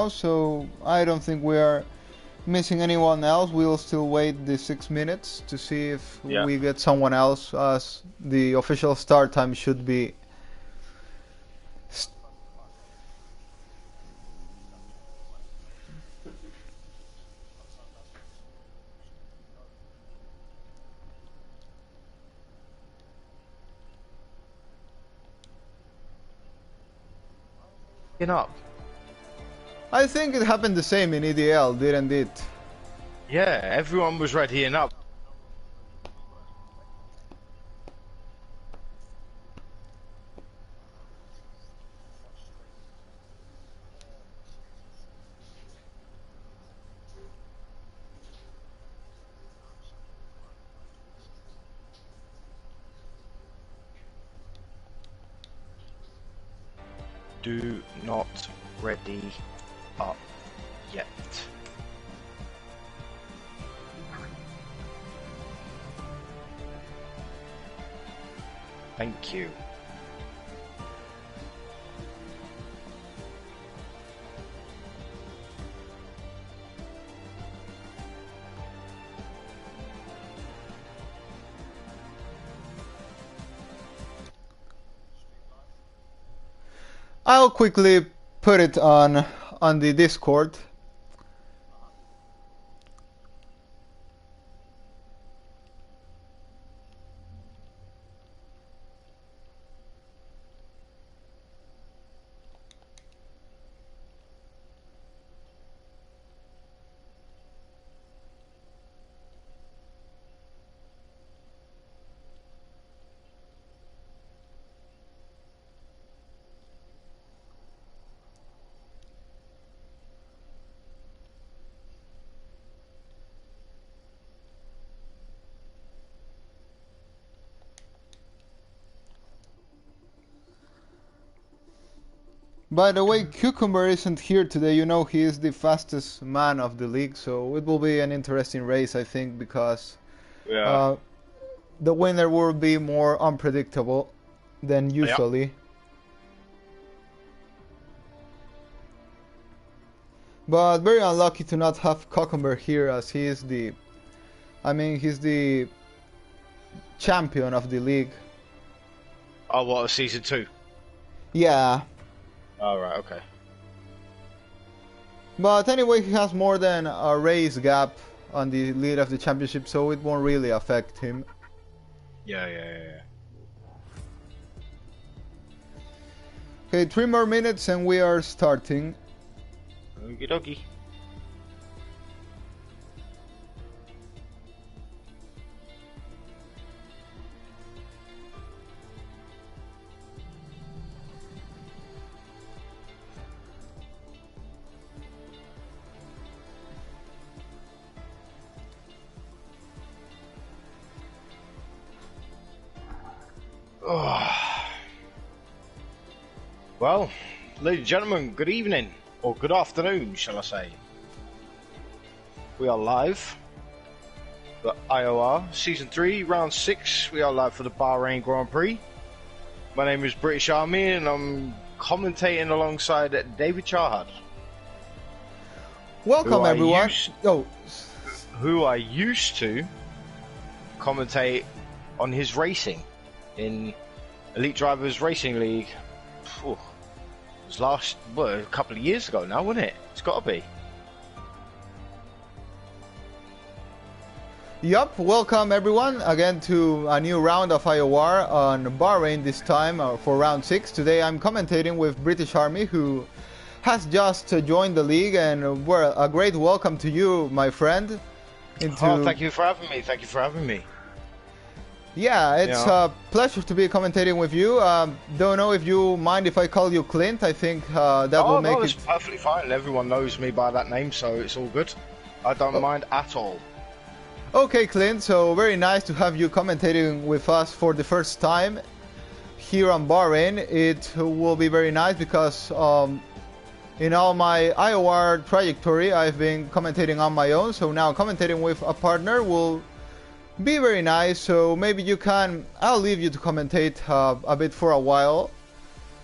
now, so I don't think we are missing anyone else. We'll still wait the 6 minutes to see if we get someone else, as the official start time should be. Up. I think it happened the same in EDL, didn't it? Yeah, everyone was readying up. Do not ready up yet. Thank you. I'll quickly put it on the Discord. By the way, Cucumber isn't here today. You know, he is the fastest man of the league, so it will be an interesting race, I think, because the winner will be more unpredictable than usually. Yep. But very unlucky to not have Cucumber here, as he is the, he's the champion of the league. Oh, what, season 2? Yeah. Oh, right, okay. But anyway, he has more than a race gap on the lead of the championship, so it won't really affect him. Yeah. Okay, 3 more minutes and we are starting. Okie dokie. Well, ladies and gentlemen, good evening, or good afternoon, shall I say. We are live for IOR Season 3, Round 6. We are live for the Bahrain Grand Prix. My name is British Army, and I'm commentating alongside David Charhad. Welcome, everyone. Who I used to commentate on his racing in Elite Drivers Racing League. It was a couple of years ago now, wasn't it? It's got to be. Yup, welcome everyone again to a new round of IOR on Bahrain, this time for round 6. Today I'm commentating with British Army, who has just joined the league, and a great welcome to you, my friend. Thank you for having me. Yeah, it's a pleasure to be commentating with you. Don't know if you mind if I call you Clint. I think that will make it... it's perfectly fine. Everyone knows me by that name, so it's all good. I don't mind at all. Okay, Clint, so very nice to have you commentating with us for the first time here on Bahrain. It will be very nice because in all my IOR trajectory I've been commentating on my own, so now commentating with a partner will be very nice. So maybe I'll leave you to commentate a bit for a while,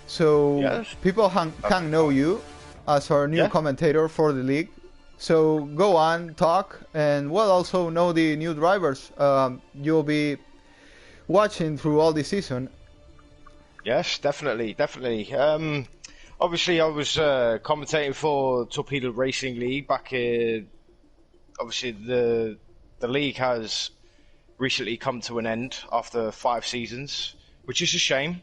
so people can know you. as our new commentator for the league. So go on, talk, and well, also know the new drivers you'll be watching through all the season. Yes, definitely, definitely. Obviously, I was commentating for Torpedo Racing League back in. Obviously, the league has recently come to an end after 5 seasons, which is a shame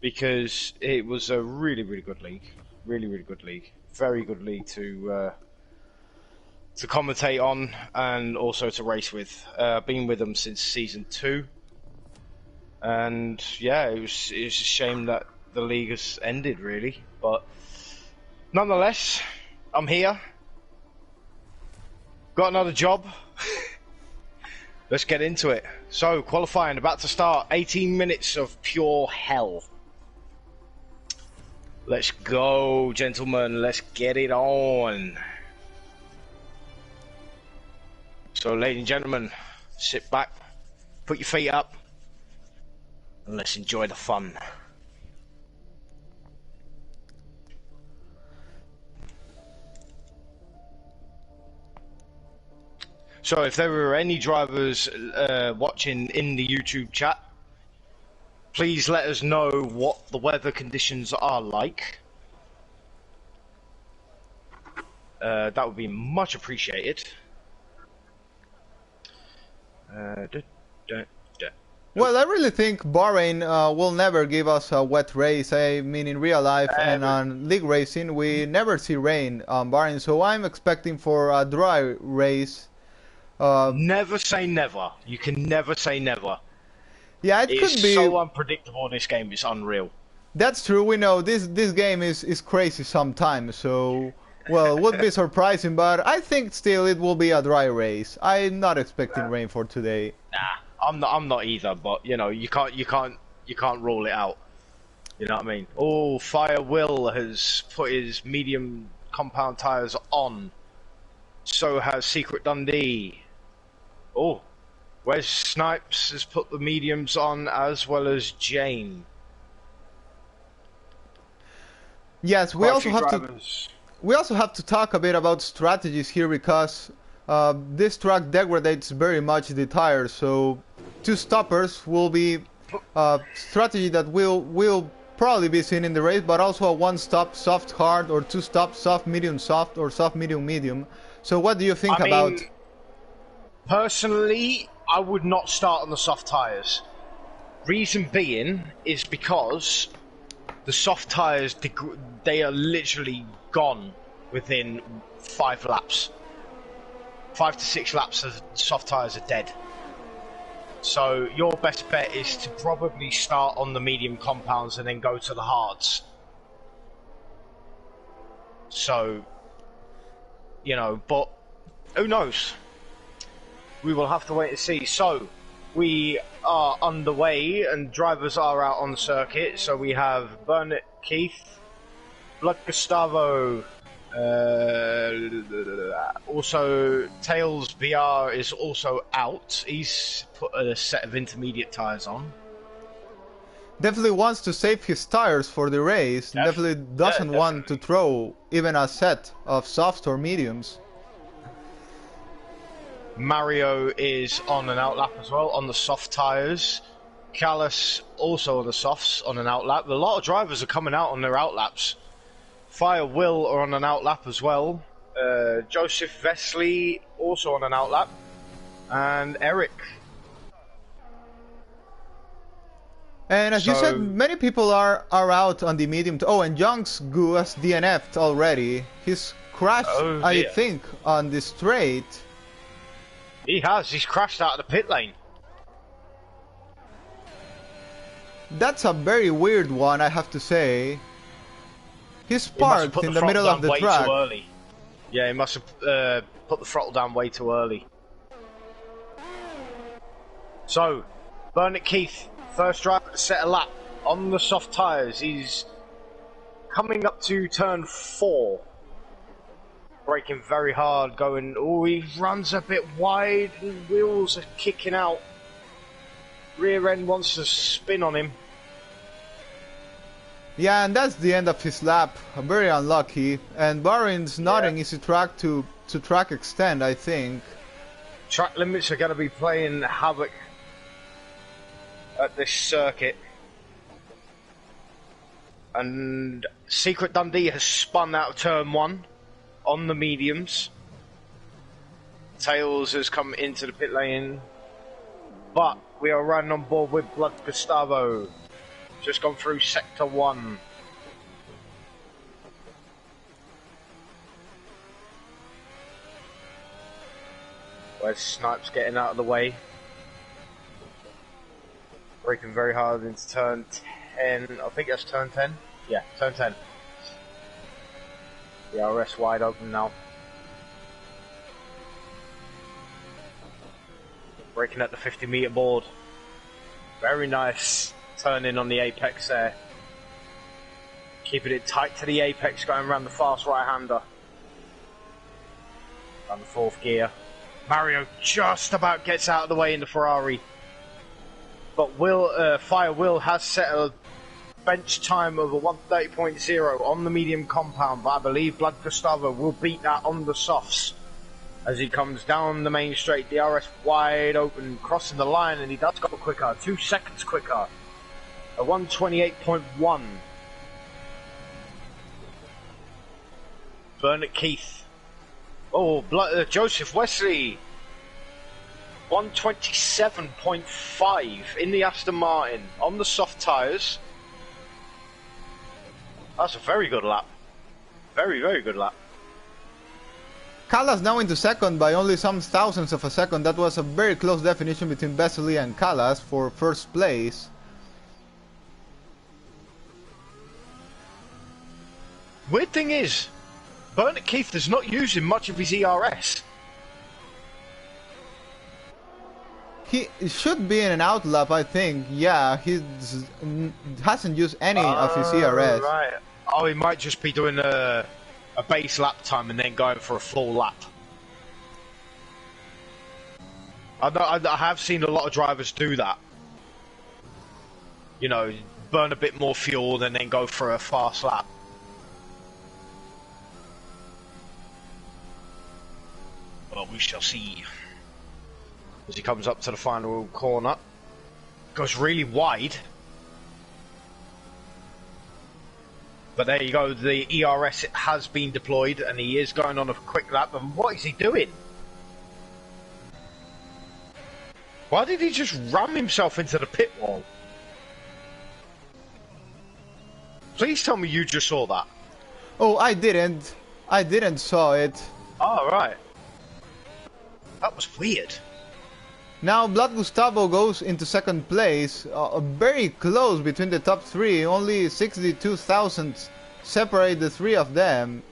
because it was a really, really good league. Really, really good league. Very good league to commentate on and also to race with. Been with them since season 2, and yeah, it was a shame that the league has ended, really. But nonetheless, I'm here. Got another job. Let's get into it. So, qualifying about to start. 18 minutes of pure hell. Let's go, gentlemen. Let's get it on. So, ladies and gentlemen, sit back, put your feet up, and let's enjoy the fun. So if there were any drivers watching in the YouTube chat, please let us know what the weather conditions are like. That would be much appreciated. Well, I really think Bahrain will never give us a wet race. I mean, in real life and on league racing, we never see rain on Bahrain, so I'm expecting for a dry race. Never say never. You can never say never. Yeah, it could be. It's so unpredictable, this game. It's unreal. That's true. We know this game is crazy sometimes. So, well, it would be surprising, but I think still it will be a dry race. I'm not expecting rain for today. Nah, I'm not either. But you know, you can't rule it out. You know what I mean? Oh, Fire Will has put his medium compound tires on. So has Secret Dundee. Oh, Wes Snipes has put the mediums on, as well as Jane. Yes, we also have to talk a bit about strategies here, because this track degrades very much the tires. So 2 stoppers will be a strategy that will probably be seen in the race, but also a 1-stop soft hard, or 2-stop soft medium soft, or soft medium medium. So what do you think about? Personally, I would not start on the soft tyres. Reason being is because the soft tyres, they are literally gone within 5 laps. 5 to 6 laps of soft tyres are dead. So your best bet is to probably start on the medium compounds and then go to the hards. So, you know, but who knows? We will have to wait and see. So, we are underway and drivers are out on the circuit. So we have Burnett Keith, Blood Gustavo, also Tails VR is also out. He's put a set of intermediate tyres on. Definitely wants to save his tires for the race. Definitely doesn't want to throw even a set of softs or mediums. Mario is on an outlap as well, on the soft tyres. Callus also on the softs, on an outlap. A lot of drivers are coming out on their outlaps. Fire Will are on an outlap as well. Joseph Vesley also on an outlap. And Eric. And as you said, many people are out on the medium. Oh, and Young's Goo has DNF'd already. He's crashed, I think, on the straight. He has. He's crashed out of the pit lane. That's a very weird one, I have to say. He's parked in the middle of the track. Too early. Yeah, he must have put the throttle down way too early. So, Burnett Keith, first driver to set a lap on the soft tyres. He's coming up to turn 4. Braking very hard, going, oh, he runs a bit wide, and wheels are kicking out. Rear end wants to spin on him. Yeah, and that's the end of his lap. Very unlucky. And Bahrain's not an easy track to track extend, I think. Track limits are going to be playing havoc at this circuit. And Secret Dundee has spun out of turn 1 on the mediums. Tails has come into the pit lane. But we are running on board with Blood Gustavo. Just gone through sector 1. Where's Snipes getting out of the way? Braking very hard into turn 10. I think that's turn 10. Yeah, turn 10. The RS wide open now. Braking at the 50-meter board. Very nice turn in on the apex there. Keeping it tight to the apex, going around the fast right-hander. Down the 4th gear. Mario just about gets out of the way in the Ferrari. But Fire Will has set a bench time of a 1:30.0 on the medium compound, but I believe Blood Gustavo will beat that on the softs as he comes down the main straight. DRS wide open, crossing the line, and he does go quicker, 2 seconds quicker. A 1:28.1. Bernard Keith. Oh, Joseph Wesley. 1:27.5 in the Aston Martin on the soft tyres. That's a very good lap. Very, very good lap. Callas now into second by only some thousandths of a second. That was a very close definition between Vesely and Callas for first place. Weird thing is, Bernard Keith is not using much of his ERS. He should be in an out lap, I think. Yeah, he hasn't used any of his ERS. Right. Oh, he might just be doing a base lap time and then going for a full lap. I have seen a lot of drivers do that. You know, burn a bit more fuel and then go for a fast lap. But we shall see. As he comes up to the final corner. Goes really wide. But there you go, the ERS has been deployed and he is going on a quick lap. And what is he doing? Why did he just ram himself into the pit wall? Please tell me you just saw that. Oh, I didn't. I didn't saw it. Oh, right. That was weird. Now Blood Gustavo goes into second place, very close between the top three, only 62 thousandths separate the three of them.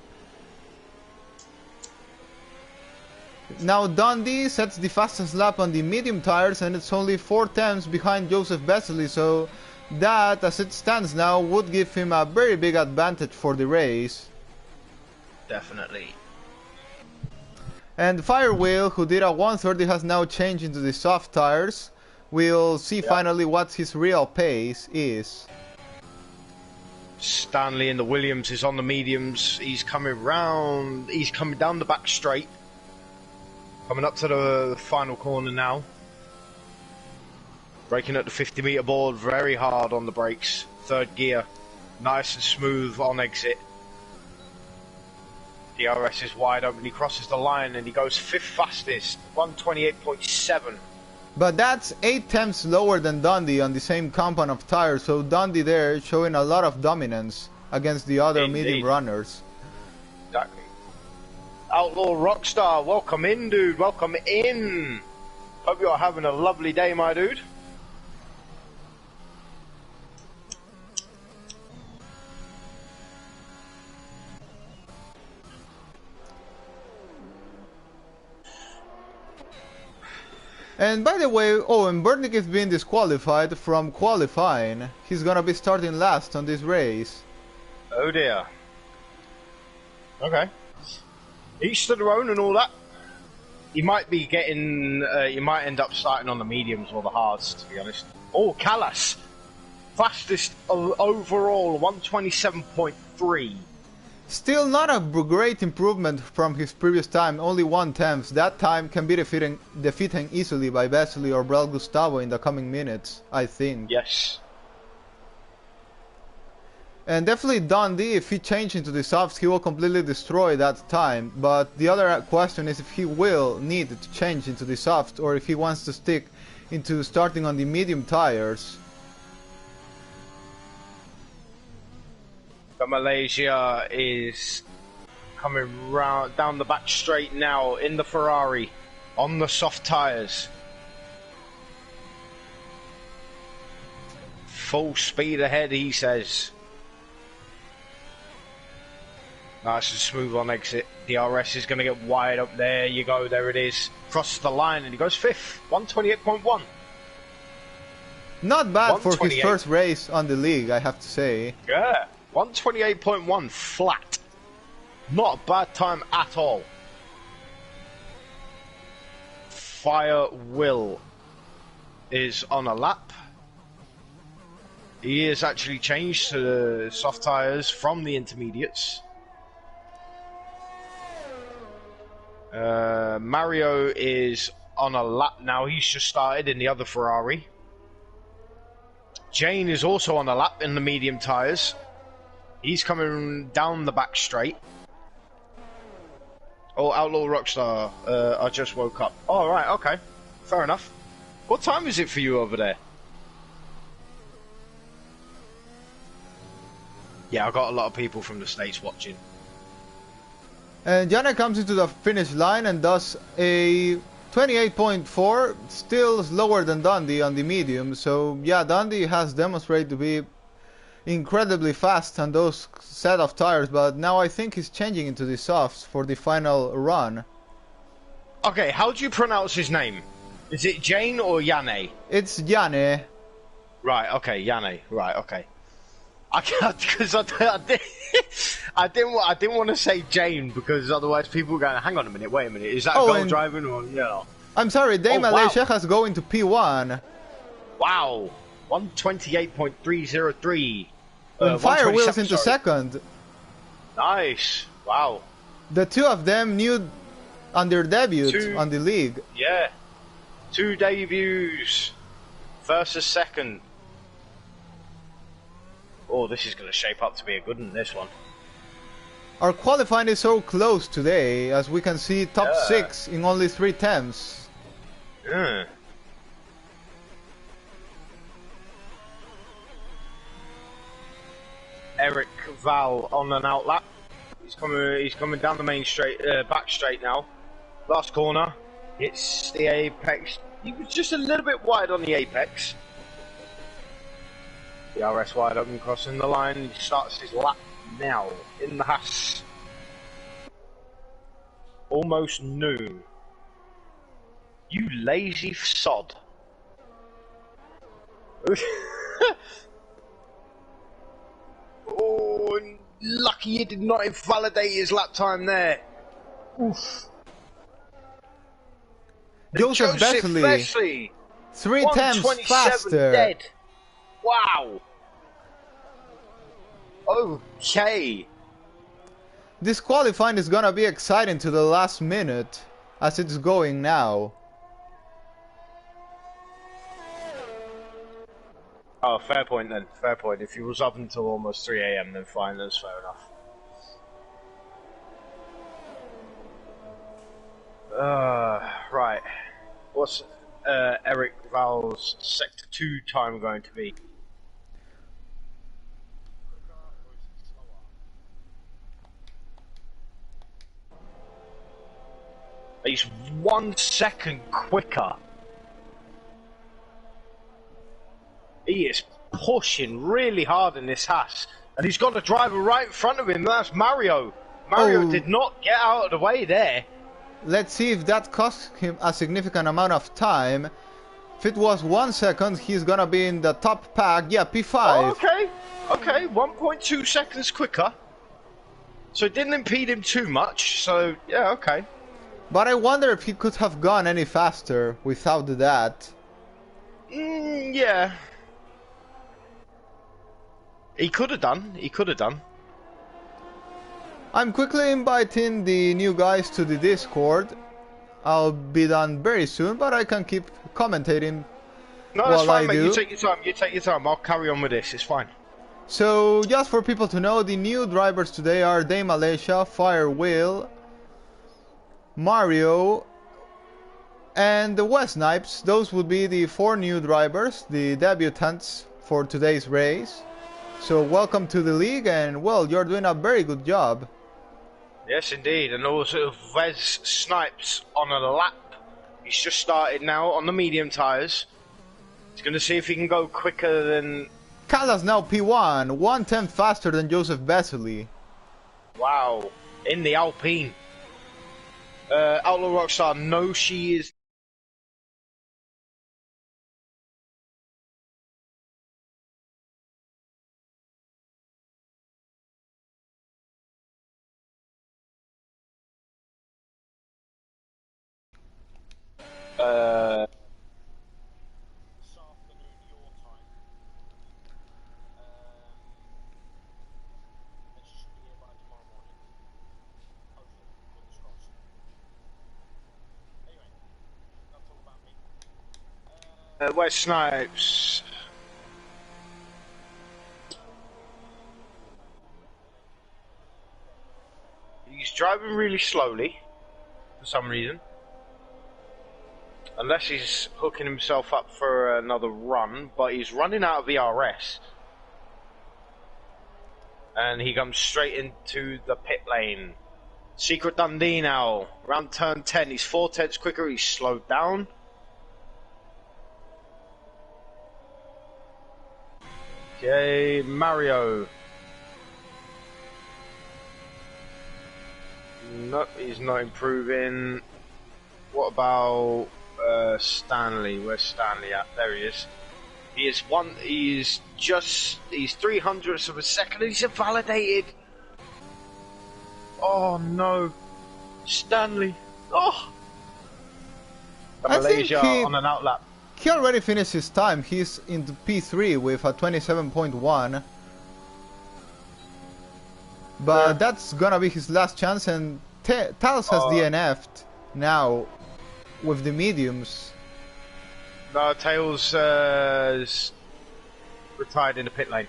Now Dundee sets the fastest lap on the medium tires and it's only 4 tenths behind Joseph Vesely, so that, as it stands now, would give him a very big advantage for the race. Definitely. And Firewheel, who did a 130, has now changed into the soft tires. We'll see finally what his real pace is. Stanley in the Williams is on the mediums. He's coming round. He's coming down the back straight. Coming up to the final corner now. Braking at the 50-meter board, very hard on the brakes. 3rd gear, nice and smooth on exit. DRS is wide open, he crosses the line and he goes 5th fastest, 1:28.7. But that's 8 tenths lower than Dundee on the same compound of tires, so Dundee there showing a lot of dominance against the other medium runners. Exactly. Outlaw Rockstar, welcome in, dude, welcome in. Hope you're having a lovely day, my dude. And by the way, and Burnick is being disqualified from qualifying. He's gonna be starting last on this race. Oh dear. Okay. Each to their own and all that. He might be getting, he might end up starting on the mediums or the hards, to be honest. Oh, Callas! Fastest overall, 127.3. Still not a great improvement from his previous time, only 1/10. That time can be defeated easily by Vesely or Brel Gustavo in the coming minutes, I think. Yes. And definitely Dundee, if he changes into the softs, he will completely destroy that time. But the other question is if he will need to change into the softs or if he wants to stick into starting on the medium tires. But Malaysia is coming round down the back straight now in the Ferrari on the soft tires. Full speed ahead, he says. Nice and smooth on exit. DRS is going to get wide up. There you go. There it is. Crosses the line and he goes 5th. 128.1. Not bad for his first race on the league, I have to say. Yeah. 128.1 flat. Not a bad time at all. Fire Will is on a lap. He is actually changed to the soft tyres from the intermediates. Mario is on a lap now. He's just started in the other Ferrari. Jane is also on a lap in the medium tyres. He's coming down the back straight. Oh, Outlaw Rockstar, I just woke up. Oh, right, okay. Fair enough. What time is it for you over there? Yeah, I got a lot of people from the States watching. And Jana comes into the finish line and does a 28.4, still slower than Dundee on the medium. So yeah, Dundee has demonstrated to be incredibly fast on those set of tires, but now I think he's changing into the softs for the final run. Okay, how do you pronounce his name? Is it Jane or Yane? It's Jane. Right, okay, Yane. Right, okay. I can't, because I didn't want to say Jane because otherwise people were going, hang on a minute, wait a minute, is that goal driving or I'm sorry, Dame Malaysia has going to P1. Wow, 128.303. And Fire Wheels into second. Nice, wow. The two of them new on their debut on the league. Yeah, 2 debuts versus second. Oh, this is going to shape up to be a good one, this one. Our qualifying is so close today, as we can see top 6 in only 3 attempts. Eric Val on an outlap. He's coming down the main straight, back straight now. Last corner, hits the apex. He was just a little bit wide on the apex. The RS wide open, crossing the line. He starts his lap now in the Haas. Almost noon. You lazy sod. Oh, lucky he did not invalidate his lap time there. Oof. Joseph Vesely, 3 attempts faster. Dead. Wow. Okay. This qualifying is gonna be exciting to the last minute, as it's going now. Oh, fair point then. Fair point. If he was up until almost 3 AM, then fine. That's fair enough. Right. What's Eric Val's Sector 2 time going to be? He's 1 second quicker. He is pushing really hard in this Haas. And he's got a driver right in front of him. That's Mario. Mario did not get out of the way there. Let's see if that cost him a significant amount of time. If it was 1 second, he's gonna be in the top pack. Yeah, P5. Oh, okay. Okay, 1.2 seconds quicker. So it didn't impede him too much. So, yeah, okay. But I wonder if he could have gone any faster without that. Yeah. He could have done. He could have done. I'm quickly inviting the new guys to the Discord. I'll be done very soon, but I can keep commentating. No, that's fine, I mate. do. You take your time. You take your time. I'll carry on with this. It's fine. So, just for people to know, the new drivers today are Day Malaysia, Fire Will, Mario, and the West Snipes. Those would be the 4 new drivers, the debutants for today's race. So, welcome to the league, and well, you're doing a very good job. Yes, indeed. And also, Wes Snipes on a lap. He's just started now on the medium tyres. He's going to see if he can go quicker than... Kala's now P1, 1/10 faster than Joseph Vesely. Wow. In the Alpine. Outlaw Rockstar, no, she is... Wes Snipes. He's driving really slowly for some reason. Unless he's hooking himself up for another run, but he's running out of ERS. And he comes straight into the pit lane. Secret Dundee now, around turn 10. He's 4/10 quicker, he's slowed down. Okay, Mario. No, he's not improving. What about Stanley? Where's Stanley at? There he is. He's 300ths of a second. He's invalidated. Oh no, Stanley. Oh, Malaysia on an outlap. He already finished his time. He's into P3 with a 27.1. But that's gonna be his last chance, and Tals has DNF'd now with the mediums. No, Tails is retired in the pit lane.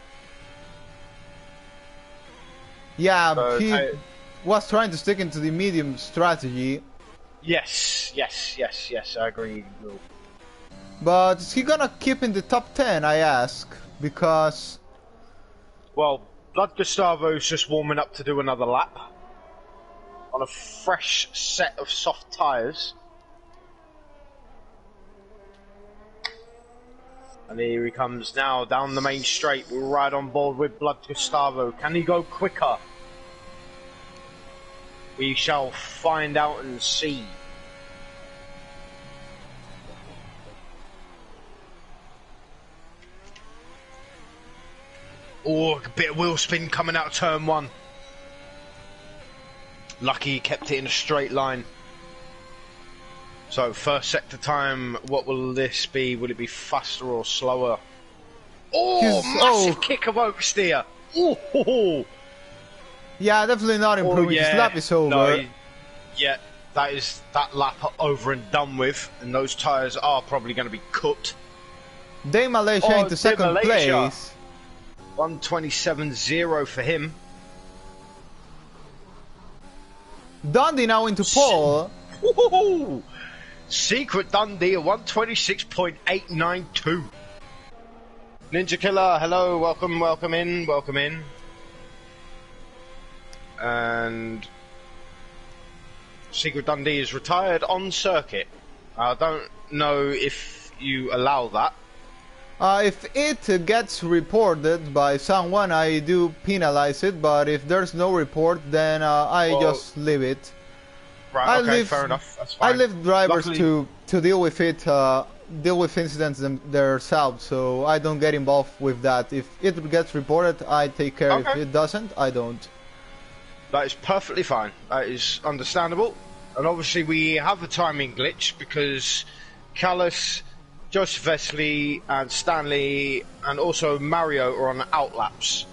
Yeah, so he was trying to stick into the medium strategy. Yes, I agree. But is he gonna keep in the top 10, I ask? Because... well, Blood Gustavo's just warming up to do another lap. On a fresh set of soft tyres. And here he comes now down the main straight. We're right on board with Blood Gustavo. Can he go quicker? We shall find out and see. Oh, a bit of wheel spin coming out of turn 1. Lucky he kept it in a straight line. So, first sector time, what will this be? Will it be faster or slower? Oh, massive kick of oversteer. Oh, yeah, definitely not improving. His lap is over. No, yeah, that lap over and done with, and those tyres are probably going to be cooked. Day Malaysia into second place. 127.0 for him. Dundee now into pole. Woohoo! Secret Dundee at 126.892. Ninja Killer, hello, welcome in. And Secret Dundee is retired on circuit. I don't know if you allow that. If it gets reported by someone, I do penalize it, but if there's no report, then I just leave it. Right, okay, fair enough, that's fine. I leave drivers to deal with it, deal with incidents themselves, so I don't get involved with that. If it gets reported, I take care. Okay. If it doesn't, I don't. That is perfectly fine. That is understandable. And obviously we have a timing glitch because Callus, Joseph Vesely and Stanley and also Mario are on outlaps.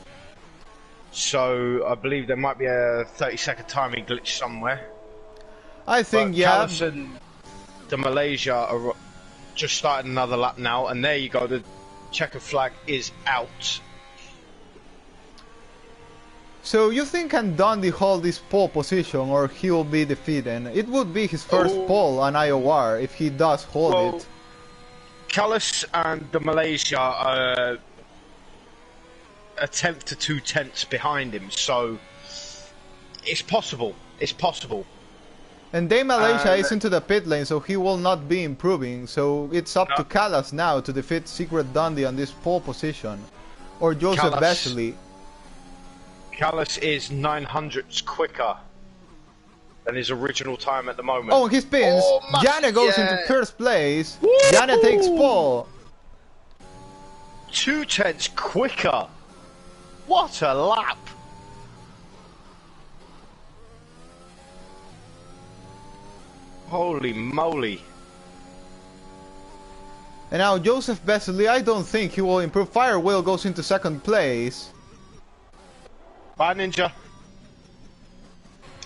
So I believe there might be a 30-second timing glitch somewhere. I think, But yeah. Callis and the Malaysia are just starting another lap now, and there you go. The checker flag is out. So you think can Dundee hold this pole position, or he will be defeated? It would be his first pole on IOR if he does hold it. Callis and the Malaysia a tenth to 2 tenths behind him, so it's possible. It's possible. And Day Malaysia is into the pit lane, so he will not be improving. So it's up to Callis now to defeat Secret Dundee on this pole position, or Joseph Vesely. Callis is 900ths quicker than his original time at the moment. Oh, he spins. Janne goes into first place. Janne takes pole. 2 tenths quicker. What a lap. Holy moly. And now Joseph Vesely, I don't think he will improve. Fire Will goes into second place. Bye, Ninja.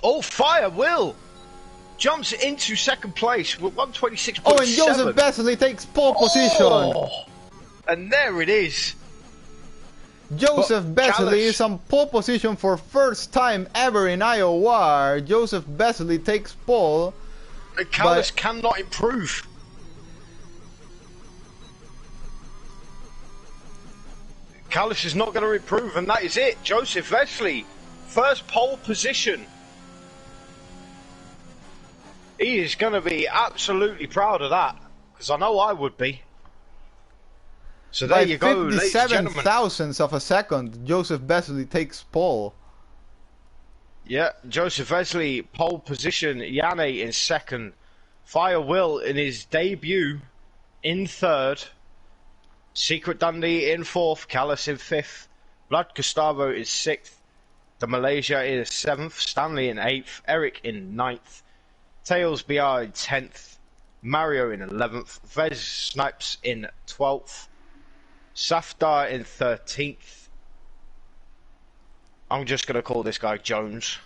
Oh, Fire Will jumps into second place with 126.7. Oh, and Joseph Vesely takes pole position. And there it is. Joseph Vesely is on pole position for first time ever in IOR. Joseph Vesely takes pole. And Callis cannot improve. Callis is not going to improve, and that is it. Joseph Vesely, first pole position. He is going to be absolutely proud of that, because I know I would be. So there you go, ladies and gentlemen. 57 thousandths of a second, Joseph Vesely takes pole. Yeah, Joseph Vesely, pole position. Janne in second. Fire Will in his debut in third. Secret Dundee in fourth. Callis in fifth. Blood Gustavo is sixth. The Malaysia is seventh. Stanley in eighth. Eric in ninth. Tails BR in 10th. Mario in 11th. Vez Snipes in 12th. Safdar in 13th. I'm just going to call this guy Jones.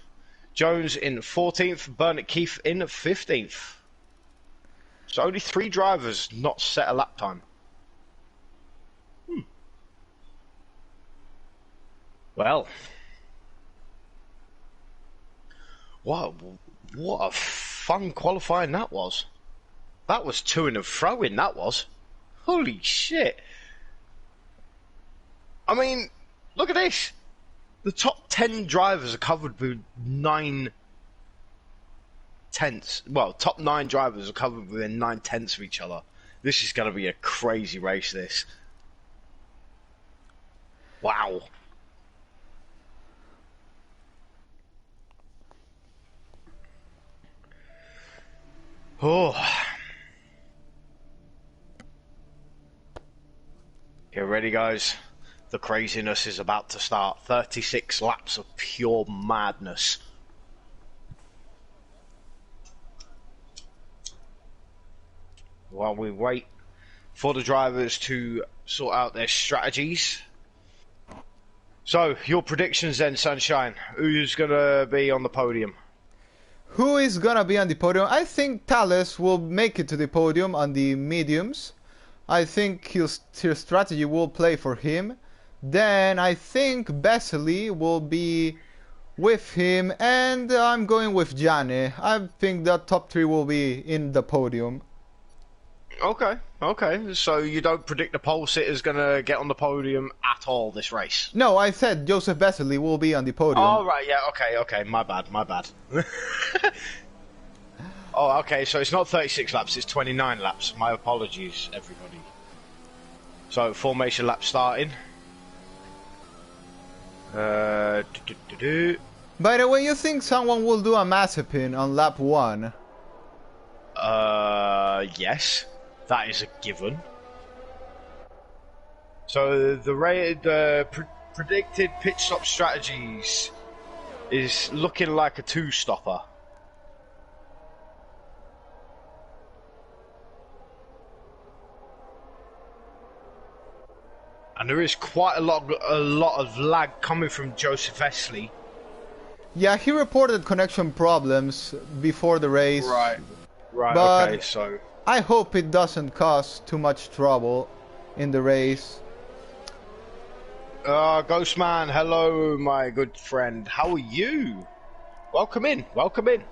Jones in 14th. Bernard Keith in 15th. So only 3 drivers not set a lap time. Well. Wow, what a fun qualifying that was. That was to-ing and fro-ing, that was. Holy shit. I mean, look at this. The top 10 drivers are covered with 9 tenths. Well, top 9 drivers are covered within 9 tenths of each other. This is going to be a crazy race, this. Wow. Oh. Get ready, guys. The craziness is about to start. 36 laps of pure madness. While we wait for the drivers to sort out their strategies. So, your predictions then, Sunshine. Who's going to be on the podium? Who is gonna be on the podium? I think Thales will make it to the podium on the mediums. I think his strategy will play for him. Then I think Vesely will be with him, and I'm going with Janne. I think the top 3 will be in the podium. Okay, okay. So you don't predict the pole sitter's going to get on the podium at all this race? No, I said Joseph Vesely will be on the podium. Oh, right, yeah, okay, okay. My bad, my bad. Oh, okay, so it's not 36 laps, it's 29 laps. My apologies, everybody. So, formation lap starting. By the way, you think someone will do a Mazepin on lap 1? Yes. That is a given. So the predicted pit stop strategies is looking like a 2-stopper. And there is quite a lot of lag coming from Joseph Vesley. Yeah, he reported connection problems before the race. Right, but okay, so... I hope it doesn't cause too much trouble in the race. Ghostman, hello, my good friend. How are you? Welcome in, welcome in.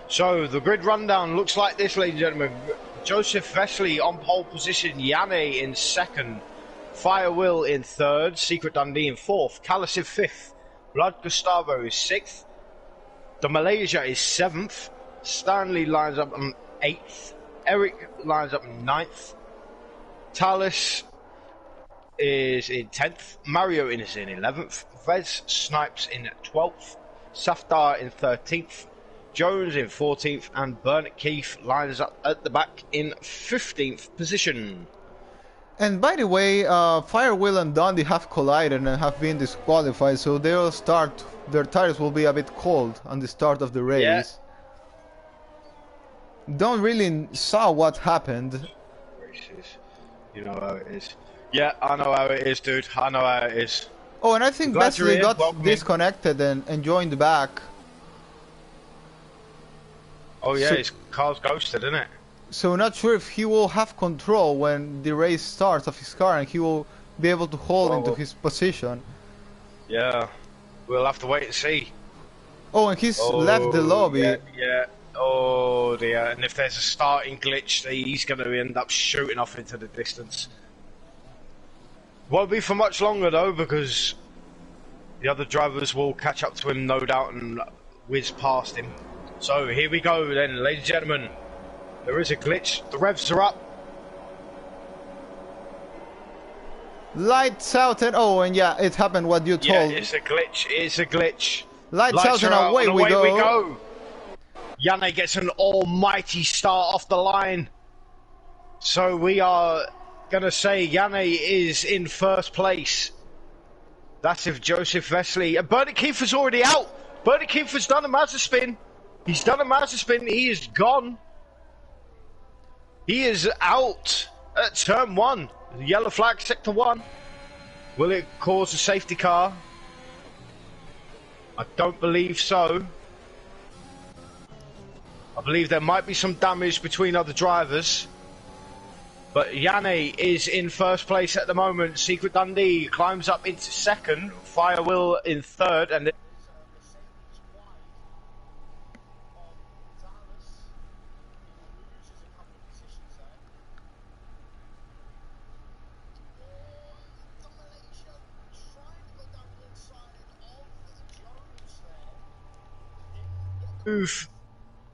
So, the grid rundown looks like this, ladies and gentlemen. Joseph Vesley on pole position, Yanni in second, Fire Will in third, Secret Dundee in fourth, Callis in fifth, Blood Gustavo is sixth, the Malaysia is seventh, Stanley lines up on eighth, Eric lines up ninth, Talus is in 10th, Mario is in 11th, Vez Snipes in 12th, Safdar in 13th, Jones in 14th, and Bernard Keith lines up at the back in 15th position. And by the way, Fire Will and Dundee have collided and have been disqualified, so they'll start. Their tires will be a bit cold on the start of the race. Yeah. Don't really saw what happened. You know how it is. Yeah, I know how it is, dude. I know how it is. Oh, and I think Vesley got disconnected and joined back. Oh yeah, so, his car's ghosted, isn't it? So not sure if he will have control when the race starts of his car and he will be able to hold into his position. Yeah, we'll have to wait and see. Oh, and he's left the lobby. Yeah. Oh dear, and if there's a starting glitch, he's going to end up shooting off into the distance. Won't be for much longer though, because the other drivers will catch up to him, no doubt, and whiz past him. So here we go then, ladies and gentlemen. There is a glitch. The revs are up. Lights out and and yeah, it happened what you told. Yeah, it's a glitch. It's a glitch. Lights out and away we go. Yanni gets an almighty start off the line. So we are going to say Yanni is in first place. That's if Joseph Vesley... And Bernard Kiefer's already out. Bernard Kiefer's done a Mazda spin. He's done a Mazda spin. He is gone. He is out at turn 1. The yellow flag, sector 1. Will it cause a safety car? I don't believe so. I believe there might be some damage between other drivers. But Yanni is in first place at the moment. Secret Dundee climbs up into second. Fire Will in third. And move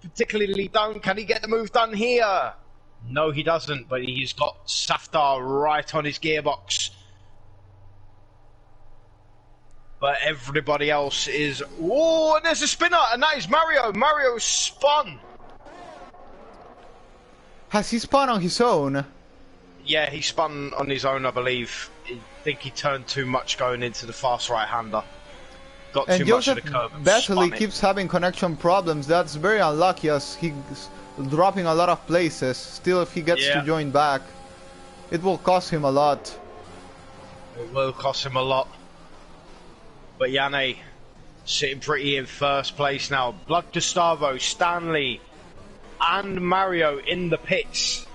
particularly done. Can he get the move done here? No, he doesn't, but he's got Safdar right on his gearbox. But everybody else is... Oh, and there's a spinner, and that is Mario. Mario spun. Has he spun on his own? Yeah, he spun on his own, I believe. I think he turned too much going into the fast right-hander. Got too much of the curb. Vesley keeps having connection problems. That's very unlucky as he's dropping a lot of places. Still, if he gets to join back, it will cost him a lot. It will cost him a lot. But Yanni sitting pretty in first place now. Blood Gustavo, Stanley, and Mario in the pits.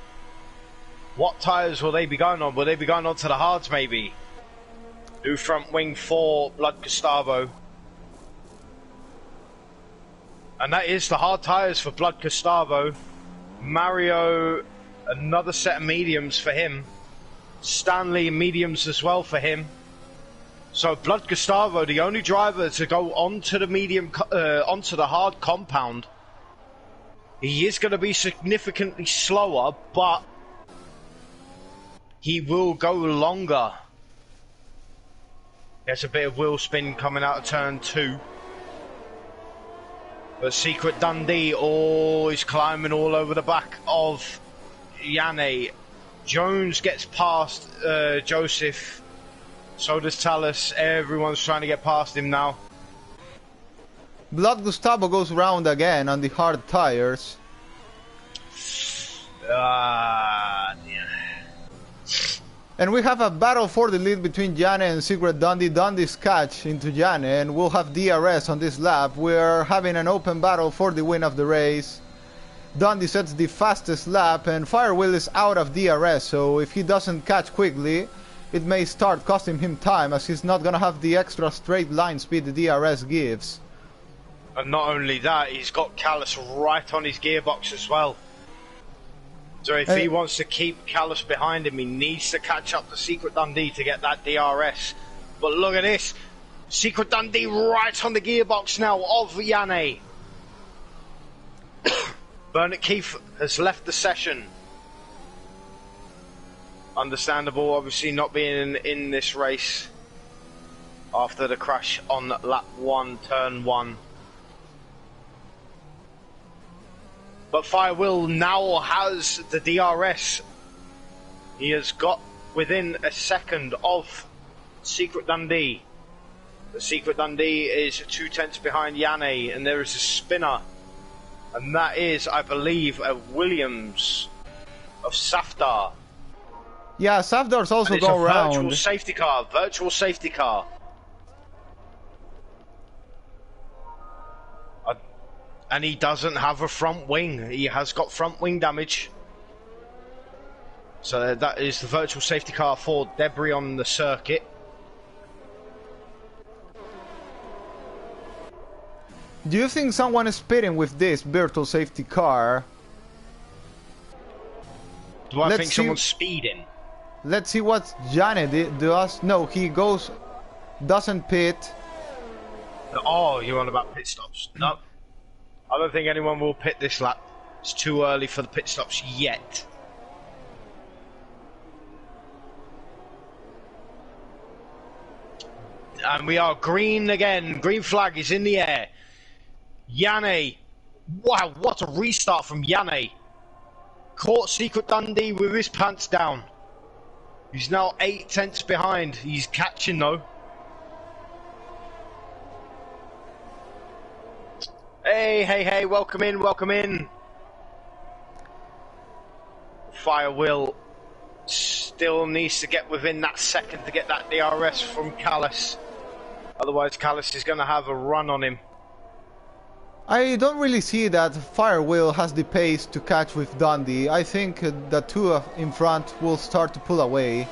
What tyres will they be going on? Will they be going on to the hards maybe? New front wing for Blood Gustavo. And that is the hard tyres for Blood Gustavo. Mario, another set of mediums for him. Stanley, mediums as well for him. So Blood Gustavo, the only driver to go onto the onto the hard compound. He is going to be significantly slower, but he will go longer. There's a bit of wheel spin coming out of turn 2. But Secret Dundee, is climbing all over the back of Yanni. Jones gets past Joseph. So does Talus. Everyone's trying to get past him now. Blood Gustavo goes round again on the hard tires. Yeah. And we have a battle for the lead between Jane and Secret Dundee. Dundee's catch into Jane, and we'll have DRS on this lap. We're having an open battle for the win of the race. Dundee sets the fastest lap, and Firewheel is out of DRS, so if he doesn't catch quickly, it may start costing him time, as he's not gonna have the extra straight line speed the DRS gives. And not only that, he's got Callus right on his gearbox as well. So if he wants to keep Callus behind him, he needs to catch up to Secret Dundee to get that DRS. But look at this. Secret Dundee right on the gearbox now of Yanni. Bernard Keith has left the session. Understandable, obviously, not being in this race after the crash on lap 1, turn 1. But Firewheel now has the DRS. He has got within a second of Secret Dundee. The Secret Dundee is 2 tenths behind Yanni, and there is a spinner. And that is, I believe, a Williams of Safdar. Yeah, Safdar's also go round. Virtual safety car, virtual safety car. And he doesn't have a front wing. He has got front wing damage. So that is the virtual safety car for debris on the circuit. Do you think someone is pitting with this virtual safety car? Do I think someone's speeding? Let's see what Janet does. No, he doesn't pit. Oh, you're on about pit stops. No. I don't think anyone will pit this lap. It's too early for the pit stops yet. And we are green again. Green flag is in the air. Yanni. Wow, what a restart from Yanni. Caught Secret Dundee with his pants down. He's now 8 tenths behind. He's catching though. Hey, welcome in, welcome in. Firewheel still needs to get within that second to get that DRS from Callus. Otherwise Callus is going to have a run on him. I don't really see that Firewheel has the pace to catch with Dundee. I think the two in front will start to pull away.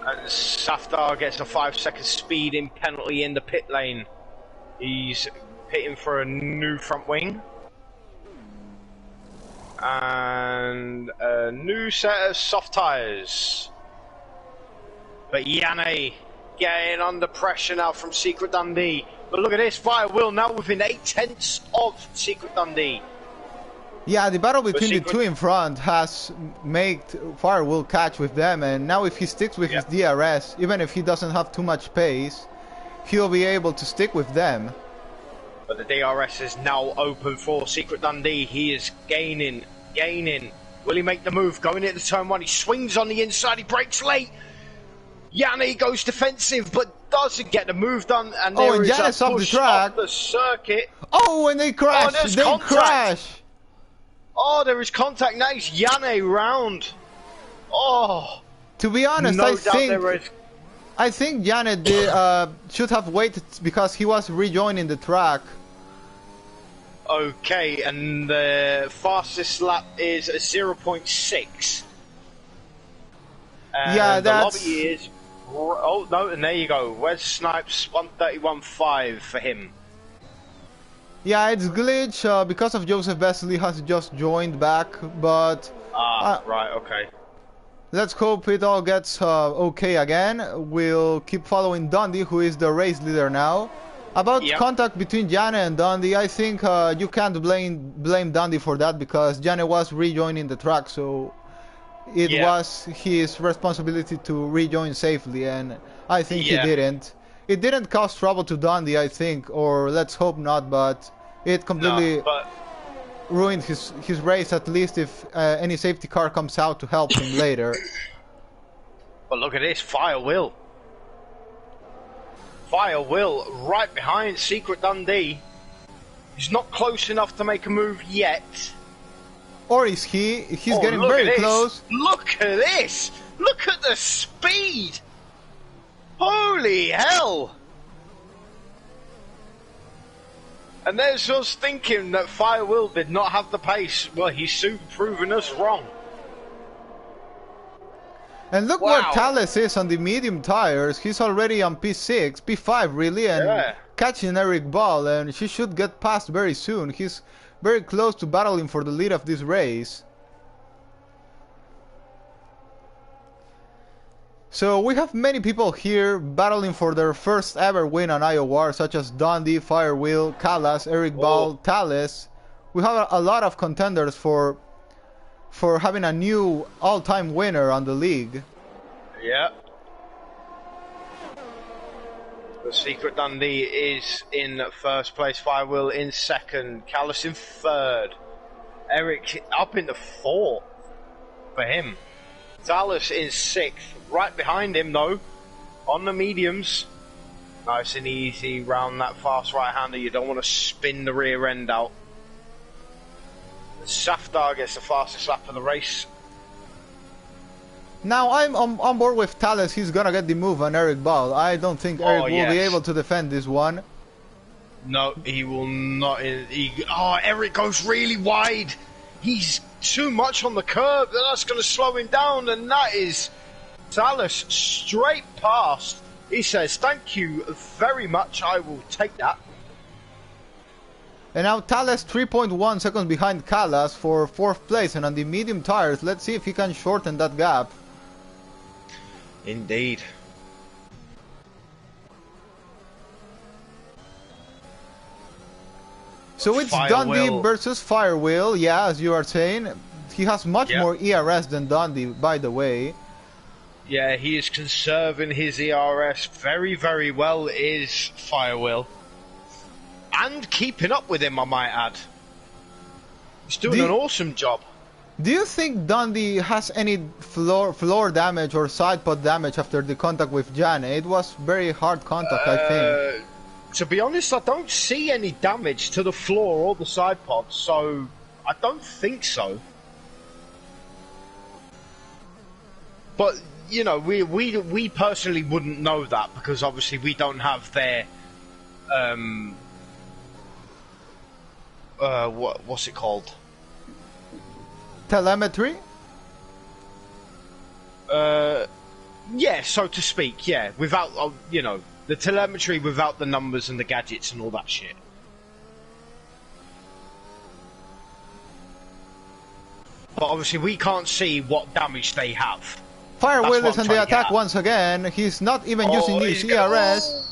And Safdar gets a 5-second speeding penalty in the pit lane. He's pitting for a new front wing. And a new set of soft tyres. But Yanni getting under pressure now from Secret Dundee. But look at this, Firewheel now within 8 tenths of Secret Dundee. Yeah, the battle between the two in front has made Firewheel catch with them, and now if he sticks with his DRS, even if he doesn't have too much pace, he'll be able to stick with them. But the DRS is now open for Secret Dundee. He is gaining. Will he make the move? Going into turn 1, he swings on the inside, he brakes late. Yanni goes defensive, but doesn't get the move done, and there is a push off the circuit. Oh, and they crash! Crash! Oh, there is contact. Now it's Yanni round. Oh, to be honest, I think Janet should have waited because he was rejoining the track. Okay, and the fastest lap is a 0.6. Yeah, that's... The lobby is... Oh, no, and there you go. Wes Snipes, 131.5 for him. Yeah, it's glitch because of Joseph Vesely has just joined back, but... right, okay. Let's hope it all gets okay again. We'll keep following Dundee, who is the race leader now. About contact between Jane and Dundee, I think you can't blame Dundee for that because Jane was rejoining the track, so it was his responsibility to rejoin safely, and I think he didn't. It didn't cause trouble to Dundee, I think, or let's hope not, but it completely ruined his race, at least if any safety car comes out to help him later. But look at this, Firewheel right behind Secret Dundee. He's not close enough to make a move yet. Or is he? He's Oh, getting look very at this. close. Look at this! Look at the speed! Holy hell! And there's us thinking that Firewill did not have the pace. Well, he's soon proven us wrong. And look Wow. where Thales is on the medium tires. He's already on P6, P5 really, and catching Eric Ball, and she should get past very soon. He's very close to battling for the lead of this race. So we have many people here battling for their first ever win on IOR, such as Dundee, Firewheel, Callas, Eric Ball, Thales. We have a lot of contenders for having a new all-time winner on the league. Yeah. The Secret Dundee is in first place, Firewheel in second, Callas in third, Eric up in the fourth for him. Thales in sixth, right behind him though, on the mediums. Nice and easy round that fast right-hander. You don't want to spin the rear end out. Safdar gets the fastest lap of the race. Now I'm on board with Thales. He's gonna get the move on Eric Ball. I don't think Eric will be able to defend this one. No, he will not. Eric goes really wide. He's too much on the curb. That's going to slow him down, and that is Thales straight past. He says, "Thank you very much. I will take that." And now Thales 3.1 seconds behind Callas for fourth place, and on the medium tires, let's see if he can shorten that gap. Indeed. So it's Dundee versus Firewheel, yeah, as you are saying. He has much more ERS than Dundee, by the way. Yeah, he is conserving his ERS very, very well, is Firewheel. And keeping up with him, I might add. He's doing an awesome job. Do you think Dundee has any floor damage or side pod damage after the contact with Jan? It was very hard contact, I think. To be honest, I don't see any damage to the floor or the side pods, so I don't think so. But, you know, we personally wouldn't know that, because obviously we don't have their what's it called? Telemetry? Yeah, so to speak, yeah. Without, you know, the telemetry without the numbers and the gadgets and all that shit. But obviously we can't see what damage they have. Firewheel is on the attack once again. He's not even using his ERS.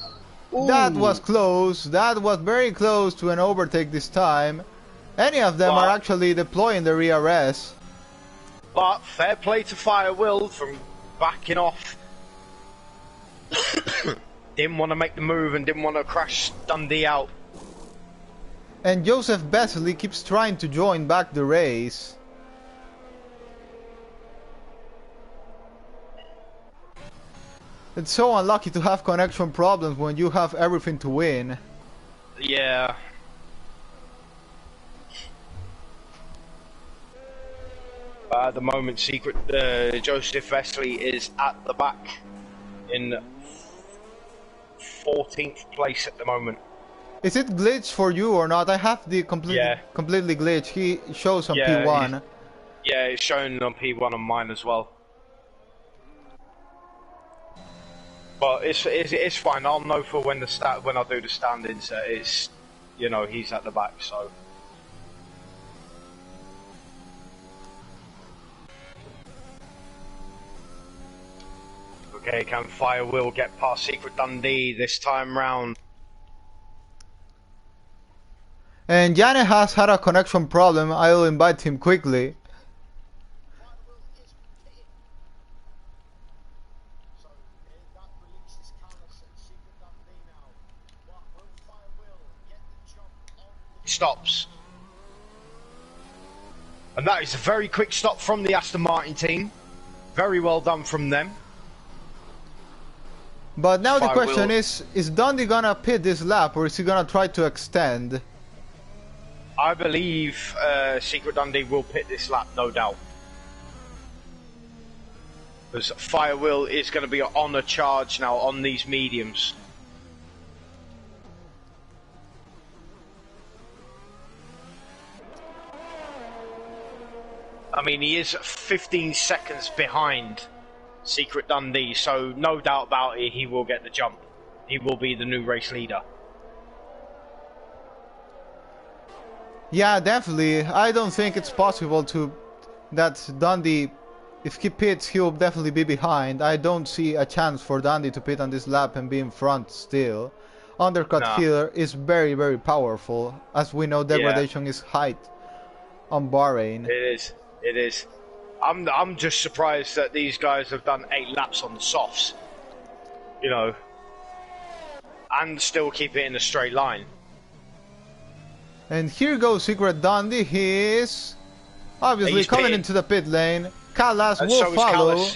That was close. That was very close to an overtake this time. Any of them are actually deploying their ERS. But fair play to Firewheel from backing off. Didn't want to make the move and didn't want to crash Dundee out. And Joseph Besley keeps trying to join back the race. It's so unlucky to have connection problems when you have everything to win. Yeah. At the moment, Joseph Besley is at the back in 14th place at the moment. Is it glitched for you or not? I have the completely glitched. He shows on P1. Yeah, it's showing on P1 on mine as well. But it's fine. I'll know for when I do the standings. It's, you know, he's at the back, so. Okay, can Firewheel get past Secret Dundee this time round? And Janne has had a connection problem. I'll invite him quickly. Stops. And that is a very quick stop from the Aston Martin team. Very well done from them. But now the question is Dundee gonna pit this lap or is he gonna try to extend? I believe Secret Dundee will pit this lap, no doubt. Because Fire Will is going to be on a charge now on these mediums. I mean, he is 15 seconds behind Secret Dundee, so no doubt about it, he will get the jump. He will be the new race leader. Yeah, definitely. I don't think it's possible that Dundee, if he pits, he'll definitely be behind. I don't see a chance for Dundee to pit on this lap and be in front still. Undercut here is very, very powerful. As we know, degradation is height on Bahrain. It is. It is. I'm just surprised that these guys have done 8 laps on the softs, you know, and still keep it in a straight line. And here goes Secret Dundee. He is obviously coming into the pit lane. Callas will follow.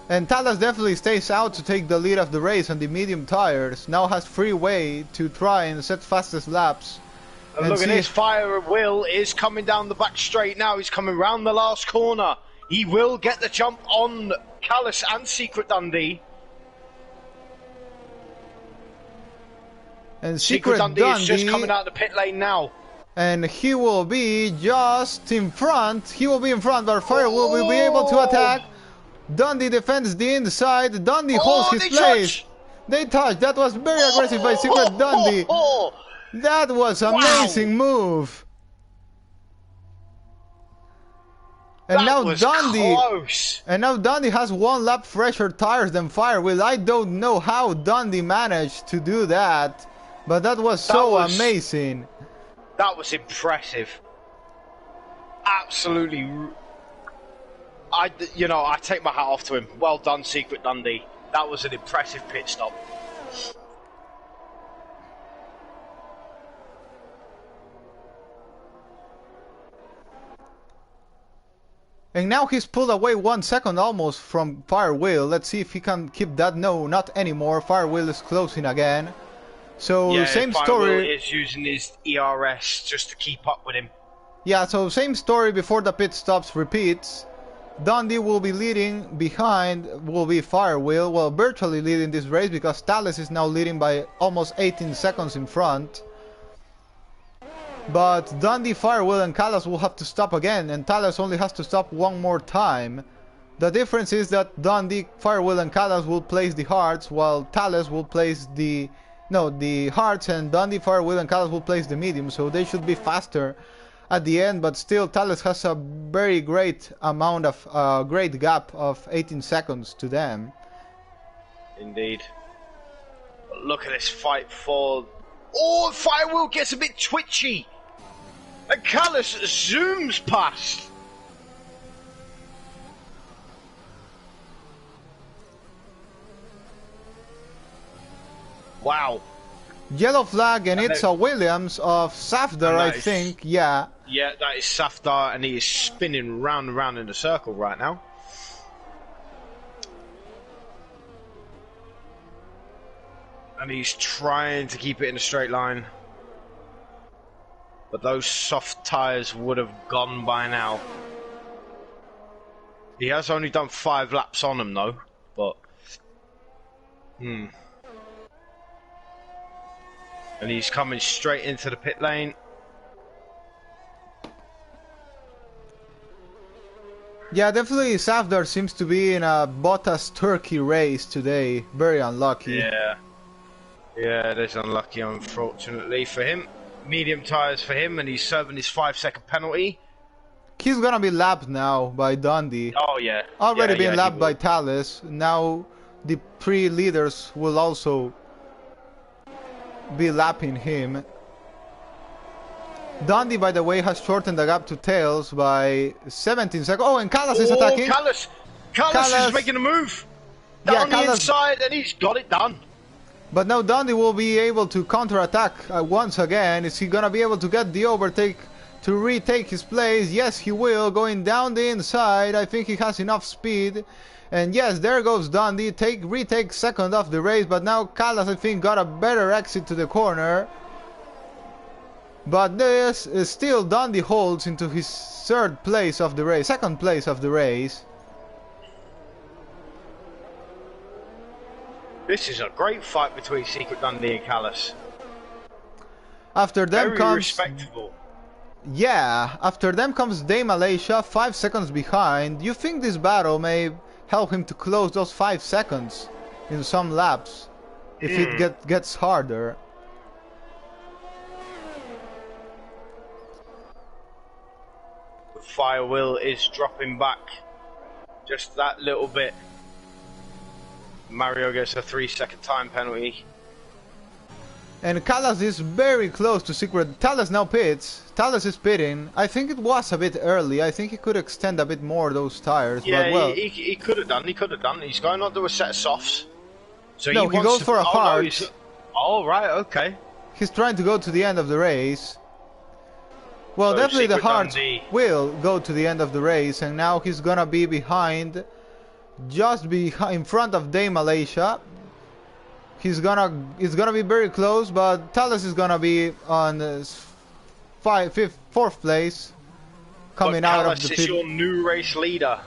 And Callas definitely stays out to take the lead of the race on the medium tires. Now has free way to try and set fastest laps. And look at this, Fire Will is coming down the back straight now. He's coming round the last corner. He will get the jump on Callas and Secret Dundee. And Secret Dundee is just coming out of the pit lane now. And he will be just in front. He will be in front, but Fire will be able to attack. Dundee defends the inside. Dundee holds his place. They touch. That was very aggressive by Secret Dundee. That was an amazing move. And now Dundee has 1 lap fresher tires than Fire Will. I don't know how Dundee managed to do that, but that was amazing. That was impressive. Absolutely. I take my hat off to him. Well done, Secret Dundee. That was an impressive pit stop. And now he's pulled away 1 second almost from Fire Will. Let's see if he can keep that. No, not anymore. Fire Will is closing again. So yeah, same Fire story. Will is using his ERS just to keep up with him. Yeah, so same story before the pit stops repeats. Dundee will be leading, behind will be Fire Will. Well, virtually leading this race because Thales is now leading by almost 18 seconds in front. But Dundee, Fire Will and Callas will have to stop again, and Thales only has to stop 1 more time. The difference is that Dundee, Fire Will and Callas will place the hearts, while Thales will place the hearts, and Dundee, Fire Will and Callas will place the medium, so they should be faster at the end, but still Thales has a very great amount of great gap of 18 seconds to them. Indeed. Look at this fight for... Oh, Fire Will gets a bit twitchy. And Callas zooms past. Wow. Yellow flag, and it's a Williams of Safdar, I think. Yeah. Yeah, that is Safdar, and he is spinning round and round in a circle right now. And he's trying to keep it in a straight line. But those soft tyres would have gone by now. He has only done 5 laps on them though, but... And he's coming straight into the pit lane. Yeah, definitely Safdar seems to be in a Bottas Turkey race today. Very unlucky. Yeah. Yeah, it is unlucky, unfortunately for him. Medium tyres for him, and he's serving his 5-second penalty. He's gonna be lapped now by Dundee. Oh, yeah. Already been lapped by Thales. Now the 3 leaders will also be lapping him. Dundee, by the way, has shortened the gap to Tails by 17 seconds. Oh, and Callas is attacking. Callas is making a move. Down the inside, and he's got it done. But now Dundee will be able to counter-attack once again. Is he gonna be able to get the overtake to retake his place? Yes, he will. Going down the inside. I think he has enough speed. And yes, there goes Dundee. Retake second of the race. But now Callas, I think, got a better exit to the corner. But there's still Dundee holds into his second place of the race. This is a great fight between Secret Dundee and Callus. After them Very comes... respectable. Yeah, after them comes Day Malaysia, 5 seconds behind. You think this battle may help him to close those 5 seconds in some laps, if it gets harder. Fire Will is dropping back just that little bit. Mario gets a 3-second time penalty. And Callas is very close to Secret. Talas now pits. Talas is pitting. I think it was a bit early. I think he could extend a bit more those tires. Yeah, but well, he could have done. He could have done. He's going on to a set of softs. So no, he goes for a hard. No, oh, right, okay. He's trying to go to the end of the race. Well, So definitely the Secret hards Dundee. will go to the end of the race, and now he's gonna be behind, just in front of Day Malaysia. It's gonna be very close, but Talas is gonna be on fourth place, coming out of the pit. Is your new race leader.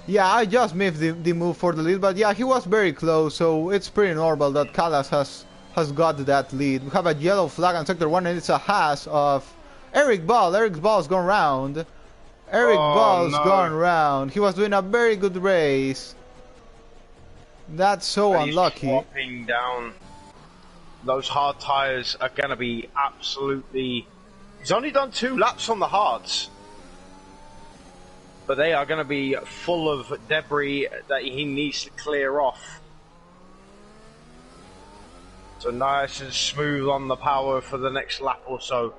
Yeah, I just missed the move for the lead, but yeah, he was very close, so it's pretty normal that Callas has got that lead. We have a yellow flag on sector 1, and it's a Haas of Eric Ball. Eric Ball's gone round. Gone round. He was doing a very good race. That's so unlucky. Swapping down. Those hard tires are going to be absolutely... He's only done 2 laps on the hards. But they are going to be full of debris that he needs to clear off. So nice and smooth on the power for the next lap or so.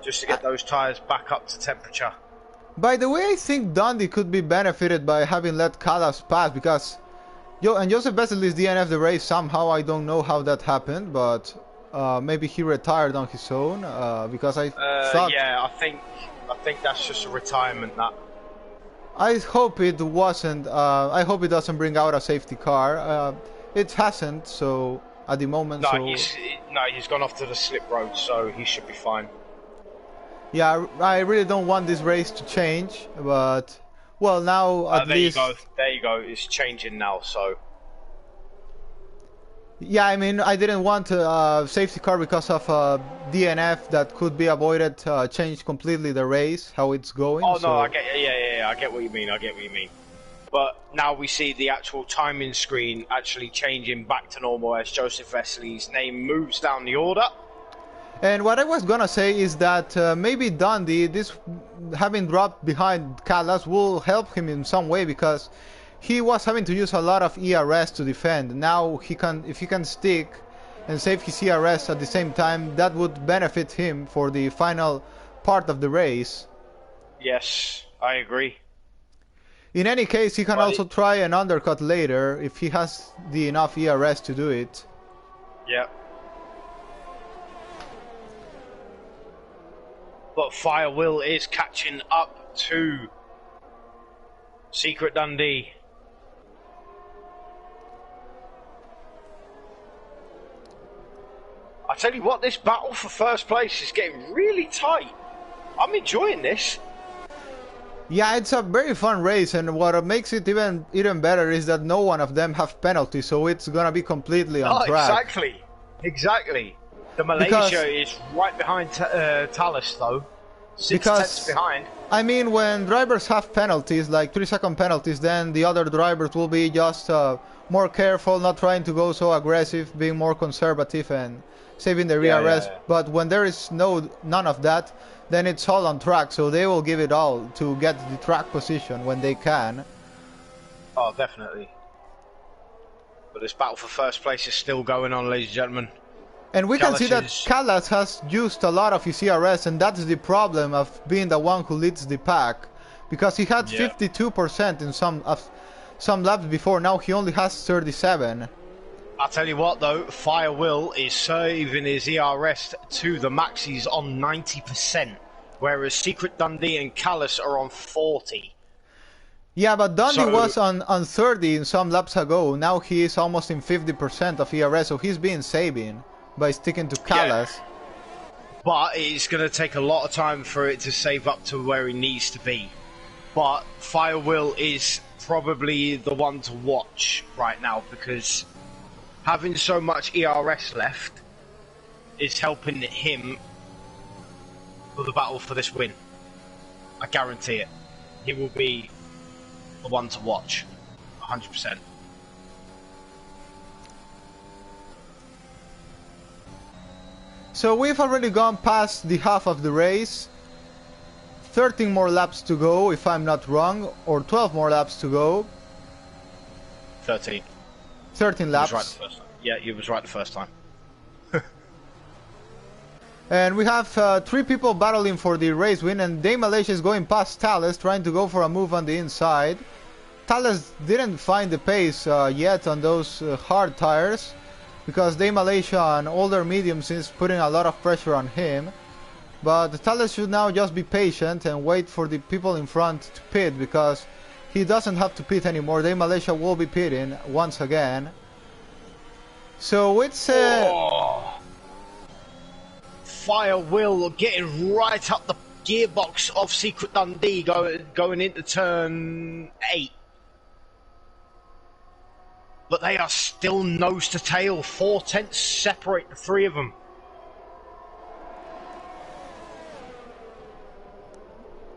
Just to get those tires back up to temperature. By the way, I think Dundee could be benefited by having let Callas pass, because Joseph Vesely is DNF the race somehow. I don't know how that happened, but maybe he retired on his own, because I thought... Yeah, I think that's just a retirement. That I hope it wasn't. I hope it doesn't bring out a safety car. It hasn't, so at the moment. No, he's gone off to the slip road, so he should be fine. Yeah, I really don't want this race to change, but well, now at least. There you go. It's changing now, so. Yeah, I mean, I didn't want a safety car because of DNF that could be avoided. Change completely the race, how it's going. Oh so. no, I get. Yeah, I get what you mean. But now we see the actual timing screen actually changing back to normal as Joseph Vesely's name moves down the order. And what I was gonna say is that maybe Dundee, this having dropped behind Callas, will help him in some way, because he was having to use a lot of ERS to defend. Now if he can stick and save his ERS at the same time, that would benefit him for the final part of the race. Yes, I agree. In any case, he can also try an undercut later if he has the enough ERS to do it. Yeah. But Fire Will is catching up to Secret Dundee. I tell you what, this battle for first place is getting really tight. I'm enjoying this. Yeah, it's a very fun race, and what makes it even better is that no one of them have penalties, so it's gonna be completely on track. Exactly. The Malaysia is right behind Talus, though. 6 tenths behind. I mean, when drivers have penalties, like 3-second penalties, then the other drivers will be just more careful, not trying to go so aggressive, being more conservative and saving their ERS. But when there is none of that, then it's all on track, so they will give it all to get the track position when they can. Oh, definitely. But this battle for first place is still going on, ladies and gentlemen. And we can see that Callas has used a lot of his ERS, and that's the problem of being the one who leads the pack, because he had 52% in some laps before. Now he only has 37. I'll tell you what, though, Fire Will is saving his ERS to the maxis on 90%, whereas Secret Dundee and Callas are on 40. Yeah, but Dundee was on 30 in some laps ago. Now he is almost in 50% of ERS, so he's been saving by sticking to Callas. but it's going to take a lot of time for it to save up to where he needs to be. But Firewheel is probably the one to watch right now, because having so much ERS left is helping him for the battle for this win. I guarantee it. He will be the one to watch, 100%. So we've already gone past the half of the race. 13 more laps to go, if I'm not wrong, or 12 more laps to go. 13. 13 laps. You was right the first time. Yeah, you was right the first time. And we have 3 people battling for the race win, and Day Malaysia is going past Thales, trying to go for a move on the inside. Thales didn't find the pace yet on those hard tires, because Day Malaysia, an older mediums, is putting a lot of pressure on him. But Thales should now just be patient and wait for the people in front to pit, because he doesn't have to pit anymore. Day Malaysia will be pitting once again. So it's Firewheel getting right up the gearbox of Secret Dundee going into turn 8. But they are still nose to tail. 4 tenths separate the 3 of them.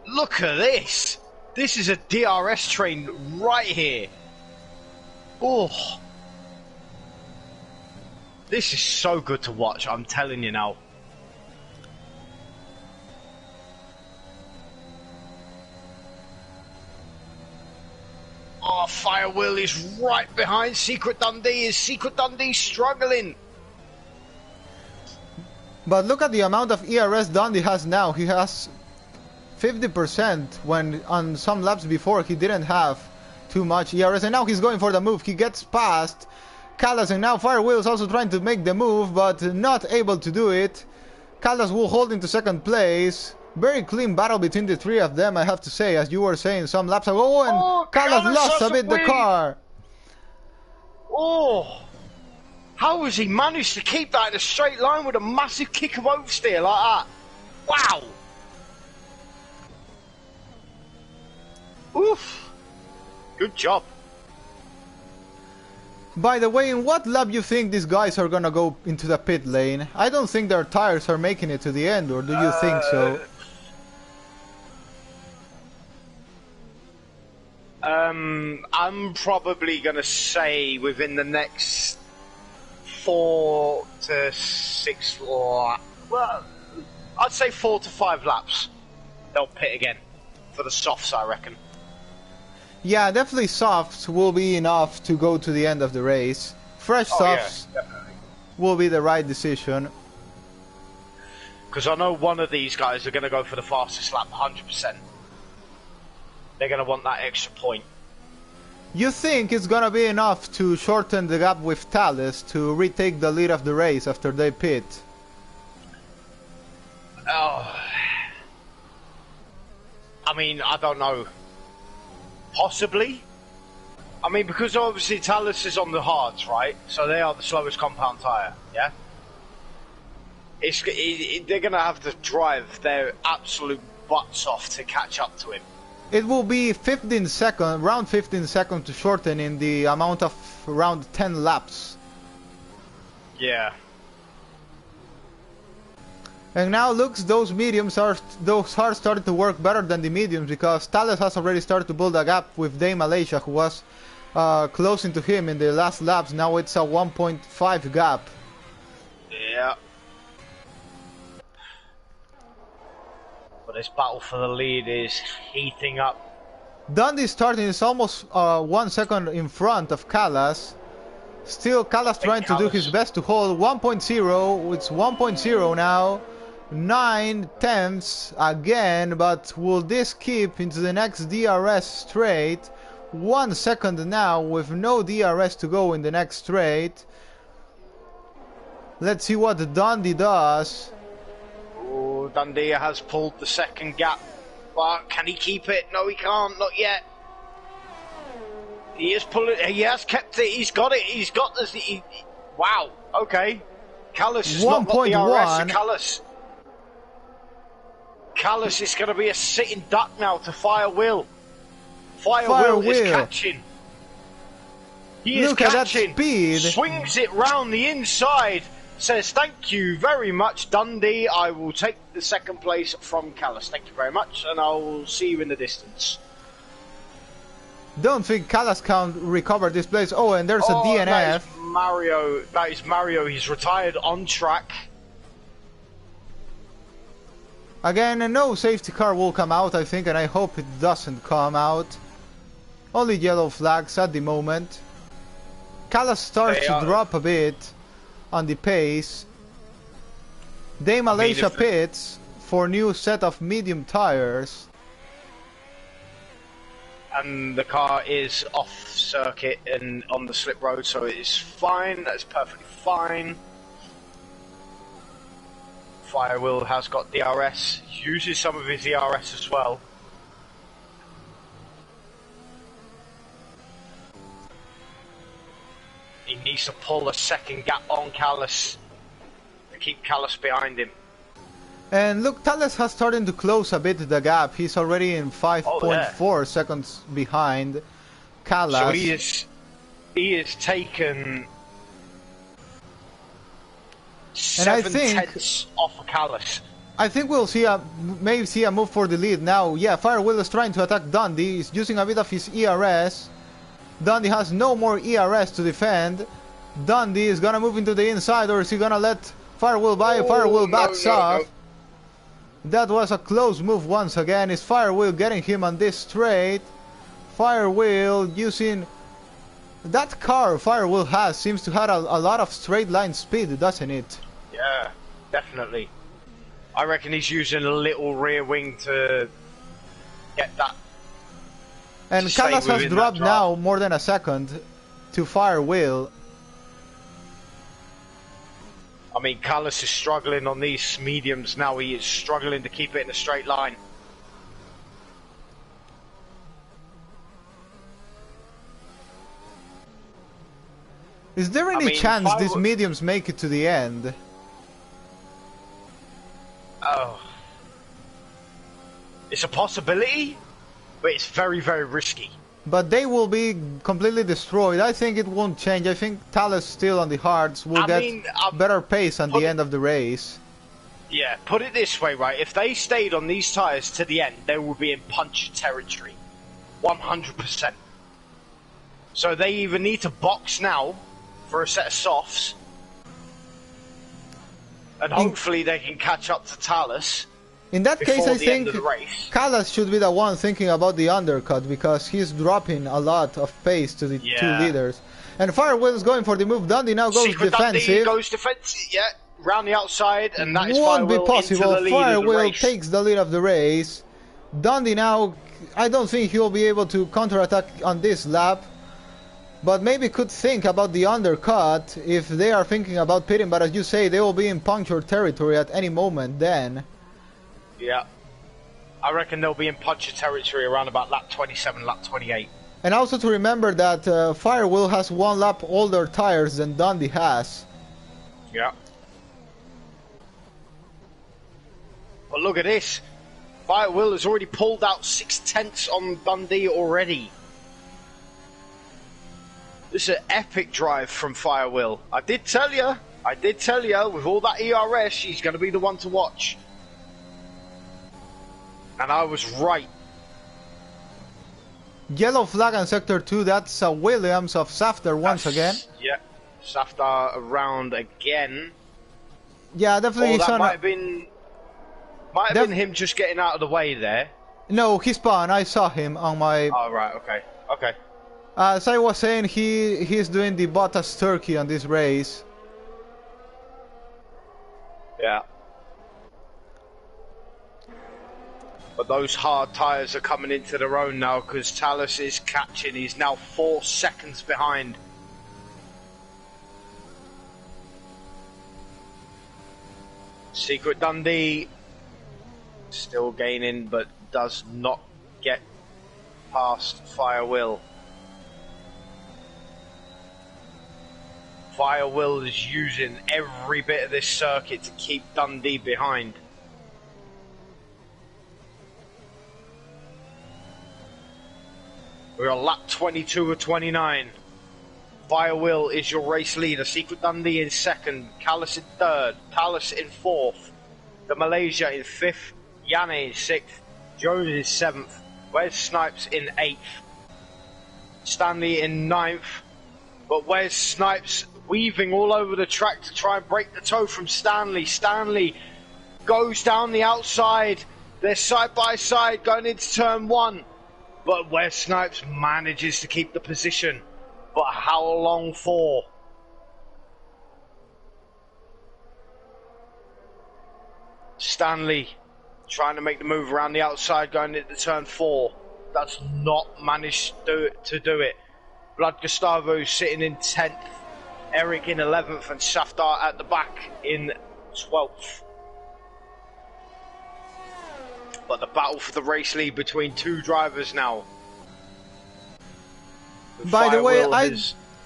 Look at this. This is a DRS train right here. Oh. This is so good to watch, I'm telling you now. Oh, Firewheel is right behind Secret Dundee. Is Secret Dundee struggling? But look at the amount of ERS Dundee has now. He has 50%, when on some laps before he didn't have too much ERS, and now he's going for the move. He gets past Callas, and now Firewheel is also trying to make the move, but not able to do it. Callas will hold into second place. Very clean battle between the 3 of them, I have to say, as you were saying some laps ago. Oh, and Callas lost a bit the car. Oh, how has he managed to keep that in a straight line with a massive kick of oversteer like that? Wow. Oof. Good job. By the way, in what lap you think these guys are gonna go into the pit lane? I don't think their tires are making it to the end, or do you think so? I'm probably gonna say within the next 4 to 6, or well, I'd say 4 to 5 laps. They'll pit again for the softs, I reckon. Yeah, definitely softs will be enough to go to the end of the race. Fresh softs will be the right decision. Because I know one of these guys are going to go for the fastest lap, 100%. They're going to want that extra point. You think it's going to be enough to shorten the gap with Thales to retake the lead of the race after they pit? Oh, I mean, I don't know. Possibly. I mean, because obviously Thales is on the hards, right? So they are the slowest compound tyre, yeah? They're going to have to drive their absolute butts off to catch up to him. It will be 15 seconds, around 15 seconds to shorten in the amount of around 10 laps. Yeah. And now looks those cars started to work better than the mediums, because Thales has already started to build a gap with Day Malaysia, who was closing to him in the last laps. Now it's a 1.5 gap. Yeah. But this battle for the lead is heating up. Dundee starting is almost 1 second in front of Callas. Still Callas trying to do his best to hold 1.0. It's 1.0 now. 9 tenths again, but will this keep into the next DRS straight? 1 second now with no DRS to go in the next straight. Let's see what Dundee does. Oh, Dundee has pulled the second gap, but can he keep it? No, he can't, not yet. He is pulling. He has kept it. He's got it. He's got this. Wow. Okay. Callas has not got the RS. Callas. Callis is going to be a sitting duck now to Fire Will. Fire Fire Will is Will. catching. He is Look at that catching. speed. Swings it round the inside. Says, thank you very much, Dundee. I will take the second place from Callis. Thank you very much, and I'll see you in the distance. Don't think Callis can recover this place. Oh, and there's a DNF. That is Mario. That is Mario. He's retired on track. Again, no safety car will come out, I think, and I hope it doesn't come out. Only yellow flags at the moment. Callis starts to drop a bit on the pace. They Malaysia pits for new set of medium tires. And the car is off circuit and on the slip road, so it is fine. That's perfectly fine. Fire Will has got DRS, uses some of his ERS as well. He needs to pull a second gap on Callis to keep Callis behind him. And look, Thales has started to close a bit the gap. He's already in 5.4 seconds behind Callis. So he is taken 7/10 off of Callis. I think we'll see maybe see a move for the lead now. Yeah, Fire Will is trying to attack Dundee. He's using a bit of his ERS. Dundee has no more ERS to defend. Dundee is gonna move into the inside, or is he gonna let Fire Will by? Fire Will backs off. No. That was a close move once again. Is Fire Will getting him on this straight? Fire Will using that car Fire Will has seems to have a lot of straight line speed, doesn't it? Yeah, definitely. I reckon he's using a little rear wing to get that. And Callis has dropped now more than a second to Fire Will. I mean, Callis is struggling on these mediums now. He is struggling to keep it in a straight line. Is there any chance these mediums make it to the end? Oh. It's a possibility, but it's very, very risky. But they will be completely destroyed. I think it won't change. I think Thales still on the hards will get better pace on the end of the race. Yeah, put it this way, right? If they stayed on these tyres to the end, they would be in punch territory. 100%. So they either need to box now for a set of softs, and hopefully they can catch up to Thales. In that case, I think Callis should be the one thinking about the undercut, because he's dropping a lot of pace to the two leaders. And Fire Will is going for the move. Dundee now goes defensive. Dundee goes defensive, yeah, round the outside, and that is Won't be possible. Fire Will takes the lead of the race. Dundee now, I don't think he'll be able to counterattack on this lap, but maybe could think about the undercut if they are thinking about pitting. But as you say, they will be in puncture territory at any moment then. Yeah, I reckon they'll be in puncher territory around about lap 27, lap 28. And also to remember that Fire Will has one lap older tires than Dundee has. Yeah. But look at this. Fire Will has already pulled out 6/10 on Dundee already. This is an epic drive from Fire Will. I did tell you, with all that ERS, she's going to be the one to watch. And I was right. Yellow flag on sector 2, that's Williams of Safter once again. Yeah, Safter around again. Yeah, definitely. That might have been him just getting out of the way there. No, he spun. I saw him on my... Oh, right, okay. Okay. As I was saying, he's doing the Bottas Turkey on this race. Yeah. But those hard tyres are coming into their own now, because Thales is catching. He's now 4 seconds behind. Secret Dundee still gaining, but does not get past Fire Will. Fire Will is using every bit of this circuit to keep Dundee behind. We're on lap 22 of 29. Firewheel is your race leader. Secret Dundee in second. Callis in third. Talus in fourth. The Malaysia in fifth. Yanni in sixth. Jones in seventh. Wes Snipes in eighth. Stanley in ninth. But Wes Snipes weaving all over the track to try and break the toe from Stanley. Stanley goes down the outside. They're side by side going into turn one. But Wes Snipes manages to keep the position. But how long for? Stanley trying to make the move around the outside going into turn four. That's not managed to do it. Blood Gustavo sitting in 10th. Eric in 11th and Safdar at the back in 12th. But the battle for the race lead between two drivers now. By the way,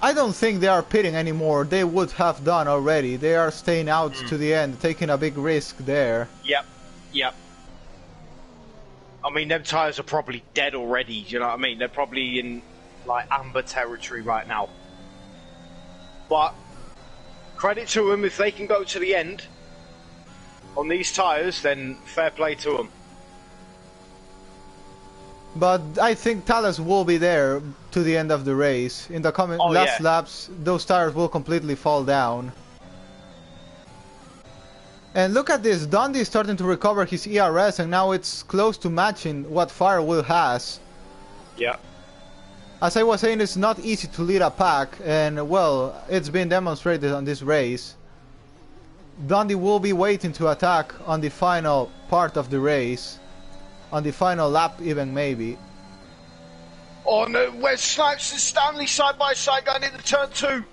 I don't think they are pitting anymore. They would have done already. They are staying out to the end, taking a big risk there. Yep, yep. I mean, them tyres are probably dead already, you know what I mean? They're probably in, like, amber territory right now. But, credit to them, if they can go to the end on these tyres, then fair play to them. But I think Talus will be there to the end of the race. In the coming last laps, those tires will completely fall down. And look at this, Dundee is starting to recover his ERS and now it's close to matching what Firewheel has. Yeah. As I was saying, it's not easy to lead a pack, and well, it's been demonstrated on this race. Dundee will be waiting to attack on the final part of the race. On the final lap even, maybe. Oh no, Wes Snipes and Stanley side by side going into turn two.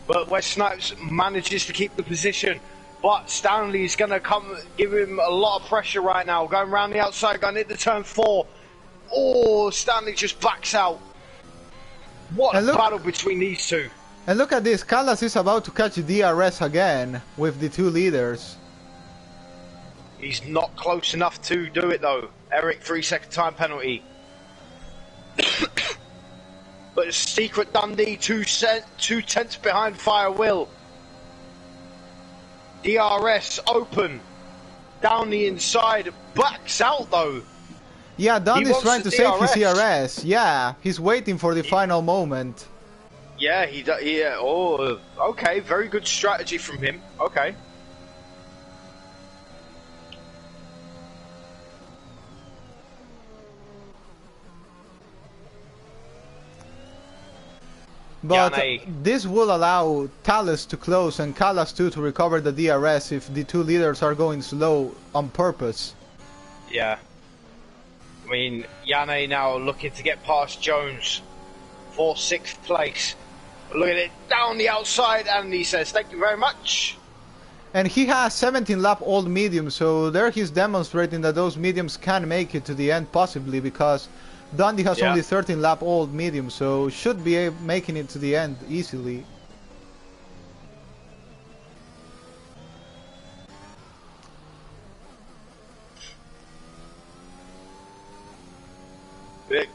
But Wes Snipes manages to keep the position. But Stanley's going to come, give him a lot of pressure right now. Going around the outside, going into turn four. Oh, Stanley just backs out. What a battle between these two. And look at this, Callas is about to catch DRS again with the two leaders. He's not close enough to do it though. Eric, 3-second time penalty. But it's Secret Dundee, 2/10 behind Firewheel. DRS open. Down the inside, backs out though. Yeah, Dundee's trying to save his DRS. Yeah, he's waiting for the final moment. Yeah, oh, okay, very good strategy from him. Okay. But this will allow Talus to close and Callas too to recover the DRS if the two leaders are going slow on purpose. Yeah. I mean, Yanni now looking to get past Jones for 6th place. Look at it, down the outside, and he says, thank you very much. And he has 17 lap old mediums, so there he's demonstrating that those mediums can make it to the end possibly, because Dundee has only 13 lap old medium, so should be making it to the end easily.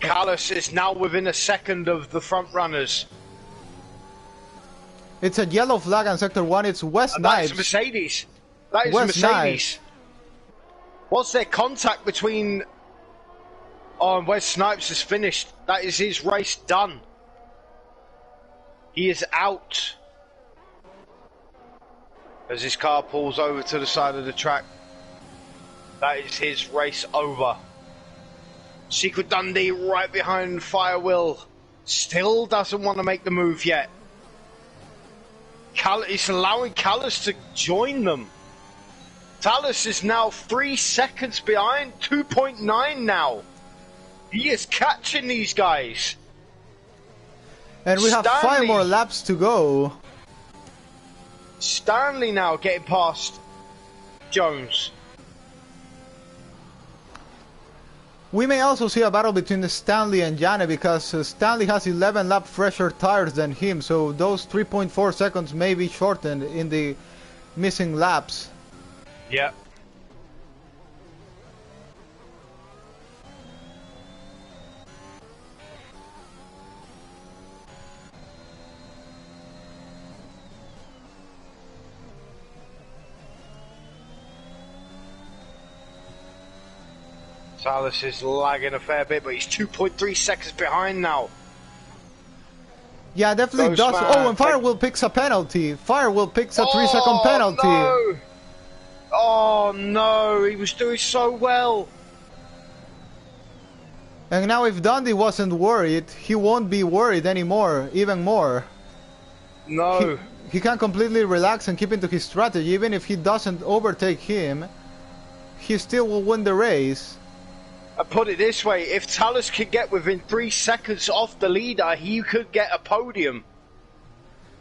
Callis is now within a second of the front runners. It's a yellow flag on sector 1, it's Wes Snipes. That is Mercedes. That is Mercedes. What's their contact between... Oh, and Wes Snipes is finished. That is his race done. He is out. As his car pulls over to the side of the track. That is his race over. Secret Dundee right behind Firewheel. Still doesn't want to make the move yet. He's allowing Callis to join them. Talus is now 3 seconds behind, 2.9 now. He is catching these guys. And we have 5 more laps to go. Stanley now getting past Jones. We may also see a battle between Stanley and Janne, because Stanley has 11 lap fresher tires than him, so those 3.4 seconds may be shortened in the missing laps. Yeah. Salas is lagging a fair bit, but he's 2.3 seconds behind now. Yeah, definitely does. Oh, and Firewheel picks a penalty. Firewheel picks a 3-second penalty. No! Oh no, he was doing so well. And now if Dundee wasn't worried, he won't be worried anymore, even more. No. He can completely relax and keep into his strategy. Even if he doesn't overtake him, he still will win the race. I put it this way, if Talus could get within 3 seconds off the leader, he could get a podium.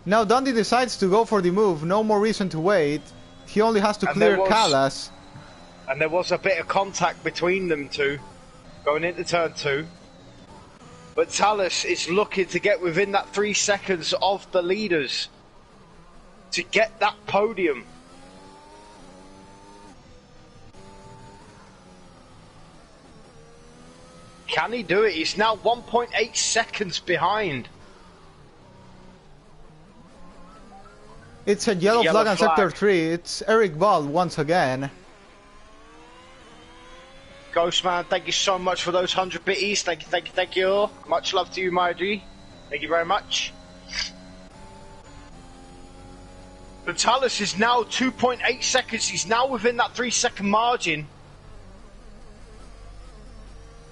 Now Dundee decides to go for the move, no more reason to wait. He only has to clear Callas. And there was a bit of contact between them two, going into turn 2. But Talus is looking to get within that 3 seconds of the leaders to get that podium. Can he do it? He's now 1.8 seconds behind. It's a yellow flag on Sector 3. It's Eric Ball once again. Ghostman, thank you so much for those 100 bitties. Thank you, thank you, thank you. Much love to you, my G. Thank you very much. But Talus is now 2.8 seconds. He's now within that 3-second margin.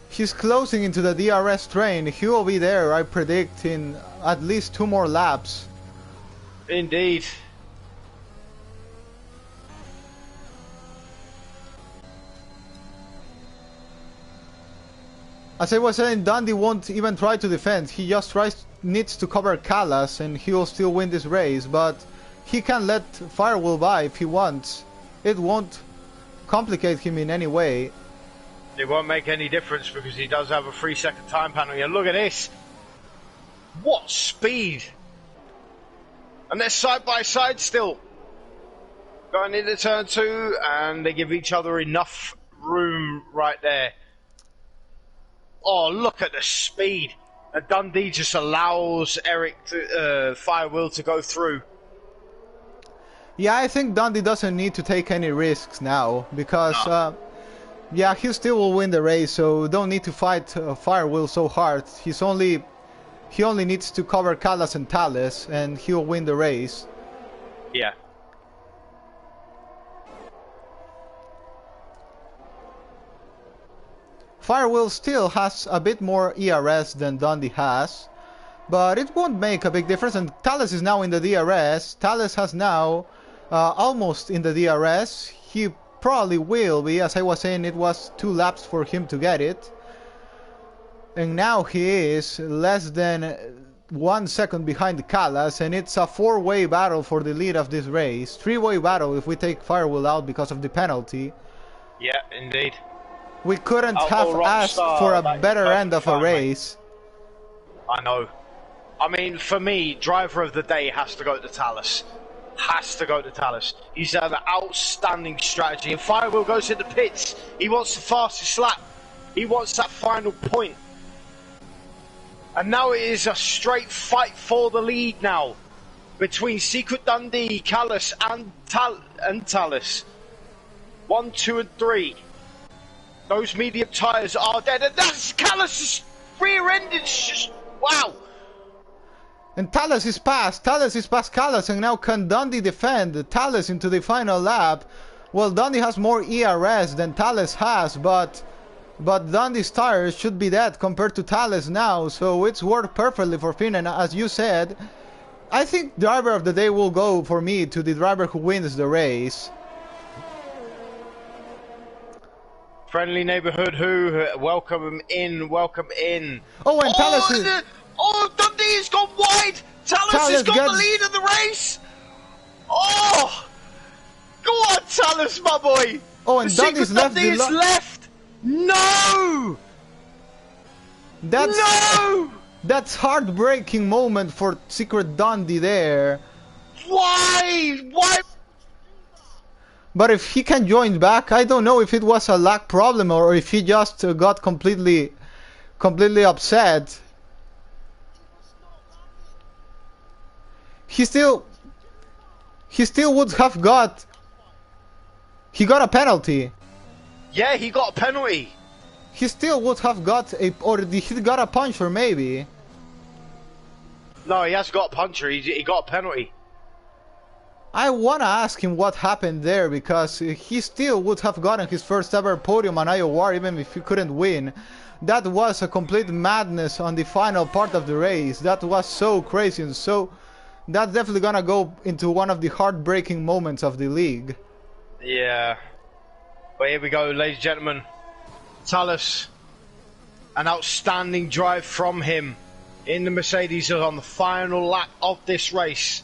He's closing into the DRS train. He will be there, I predict, in at least 2 more laps. Indeed. As I was saying, Dundee won't even try to defend. He just needs to cover Callas and he will still win this race. But he can let Firewheel by if he wants. It won't complicate him in any way. It won't make any difference because he does have a 3-second time penalty. And look at this. What speed. And they're side by side still. Going into turn 2 and they give each other enough room right there. Oh, look at the speed. And Dundee just allows Eric to, Firewheel to go through. Yeah, I think Dundee doesn't need to take any risks now because... No. Yeah, he still will win the race, so don't need to fight Firewheel so hard. He only needs to cover Callas and Talus, and he'll win the race. Yeah. Firewheel still has a bit more ERS than Dundee has, but it won't make a big difference. And Talus is now in the DRS. Talus has now almost in the DRS. He probably will be, as I was saying, it was 2 laps for him to get it. And now he is less than 1 second behind Callas, and it's a 4-way battle for the lead of this race. 3-way battle if we take Firewheel out because of the penalty. Yeah, indeed. We couldn't have asked for a better end of a race. I know. I mean, for me, driver of the day has to go to Talus. Has to go to Talus. He's had an outstanding strategy. And Firewheel goes into pits. He wants the fastest lap. He wants that final point. And now it is a straight fight for the lead now. Between Secret Dundee, Callas and Talus. 1, 2 and 3. Those medium tyres are dead. And that's Callas' rear end. It's just... wow. And Talus is past Callas, and now can Dundee defend Talus into the final lap? Well, Dundee has more ERS than Talus has, but Dundee's tires should be dead compared to Talus now, so it's worked perfectly for Finn. And as you said, I think driver of the day will go for me to the driver who wins the race. Friendly neighborhood who, welcome him in, welcome in. Oh, and Talus is... Oh, Dundee has gone wide! Talus has got the lead of the race! Oh! Go on, Talus, my boy! Oh, and Dundee's left. Dundee is left! No! That's heartbreaking moment for Secret Dundee there. Why? Why? But if he can join back, I don't know if it was a lag problem or if he just got completely upset. He still would have got... He got a penalty. Yeah, he got a penalty. he still would have got a, or he got a puncher maybe. No, he has got a puncher. He got a penalty. I wanna ask him what happened there, because he still would have gotten his first ever podium on IOR even if he couldn't win. That was a complete madness on the final part of the race. That was so crazy, and so that's definitely gonna go into one of the heartbreaking moments of the league. Yeah. But here we go, ladies and gentlemen. Talus, an outstanding drive from him in the Mercedes on the final lap of this race.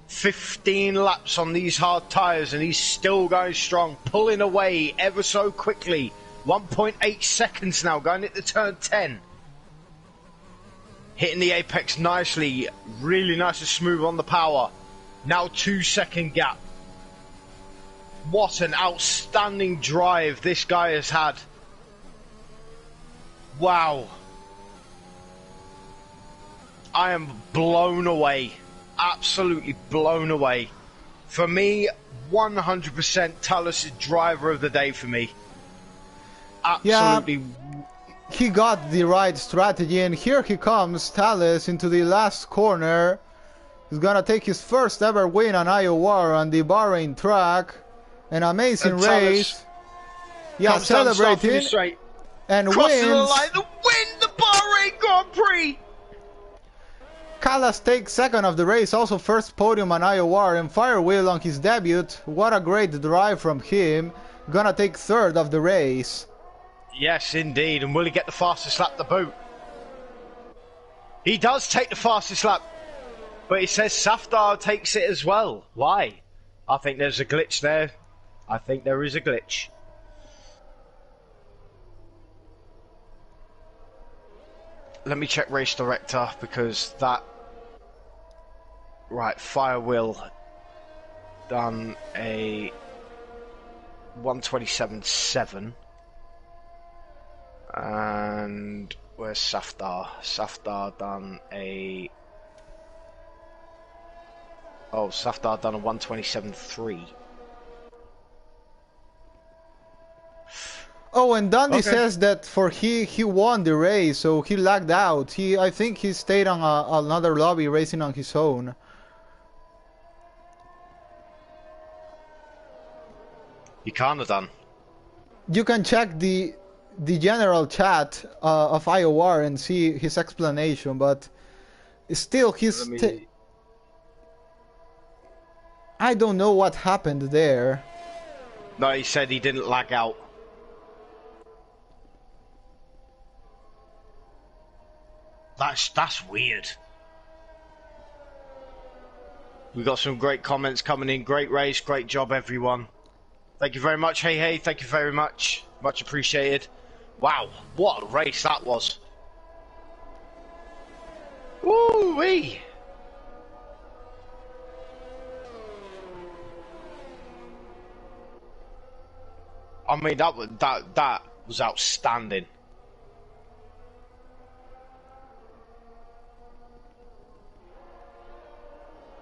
15 laps on these hard tyres and he's still going strong, pulling away ever so quickly. 1.8 seconds now, going into turn 10. Hitting the apex nicely, really nice and smooth on the power. Now 2-second gap. What an outstanding drive this guy has had. Wow. I am blown away. Absolutely blown away. For me, 100% Talus' driver of the day for me. Absolutely. Yeah, he got the right strategy, and here he comes, Talus, into the last corner. He's gonna take his first ever win on IOR on the Bahrain track. An amazing race. Yeah, celebrating. And crossing wins. The line to win the Bahrain Grand Prix. Callas takes second of the race, also first podium on IOR, and Firewheel on his debut. What a great drive from him. Gonna take third of the race. Yes, indeed. And will he get the fastest lap to boot? He does take the fastest lap, but he says Safdar takes it as well. Why? I think there's a glitch there. I think there is a glitch. Let me check race director, because that... Right, Firewheel done a 127.7. And where's Safdar? Safdar done a... Oh, Safdar done a 127.3. Oh, and Dundee says that for he won the race, so he lagged out. I think he stayed on another lobby racing on his own. He can't have done. You can check the general chat of IOR and see his explanation, but still he's... I don't know what happened there. No, he said he didn't lag out. That's weird. We got some great comments coming in. Great race, great job, everyone. Thank you very much. Hey, thank you very much. Much appreciated. Wow, what a race that was. Woo-wee. I mean, that was outstanding.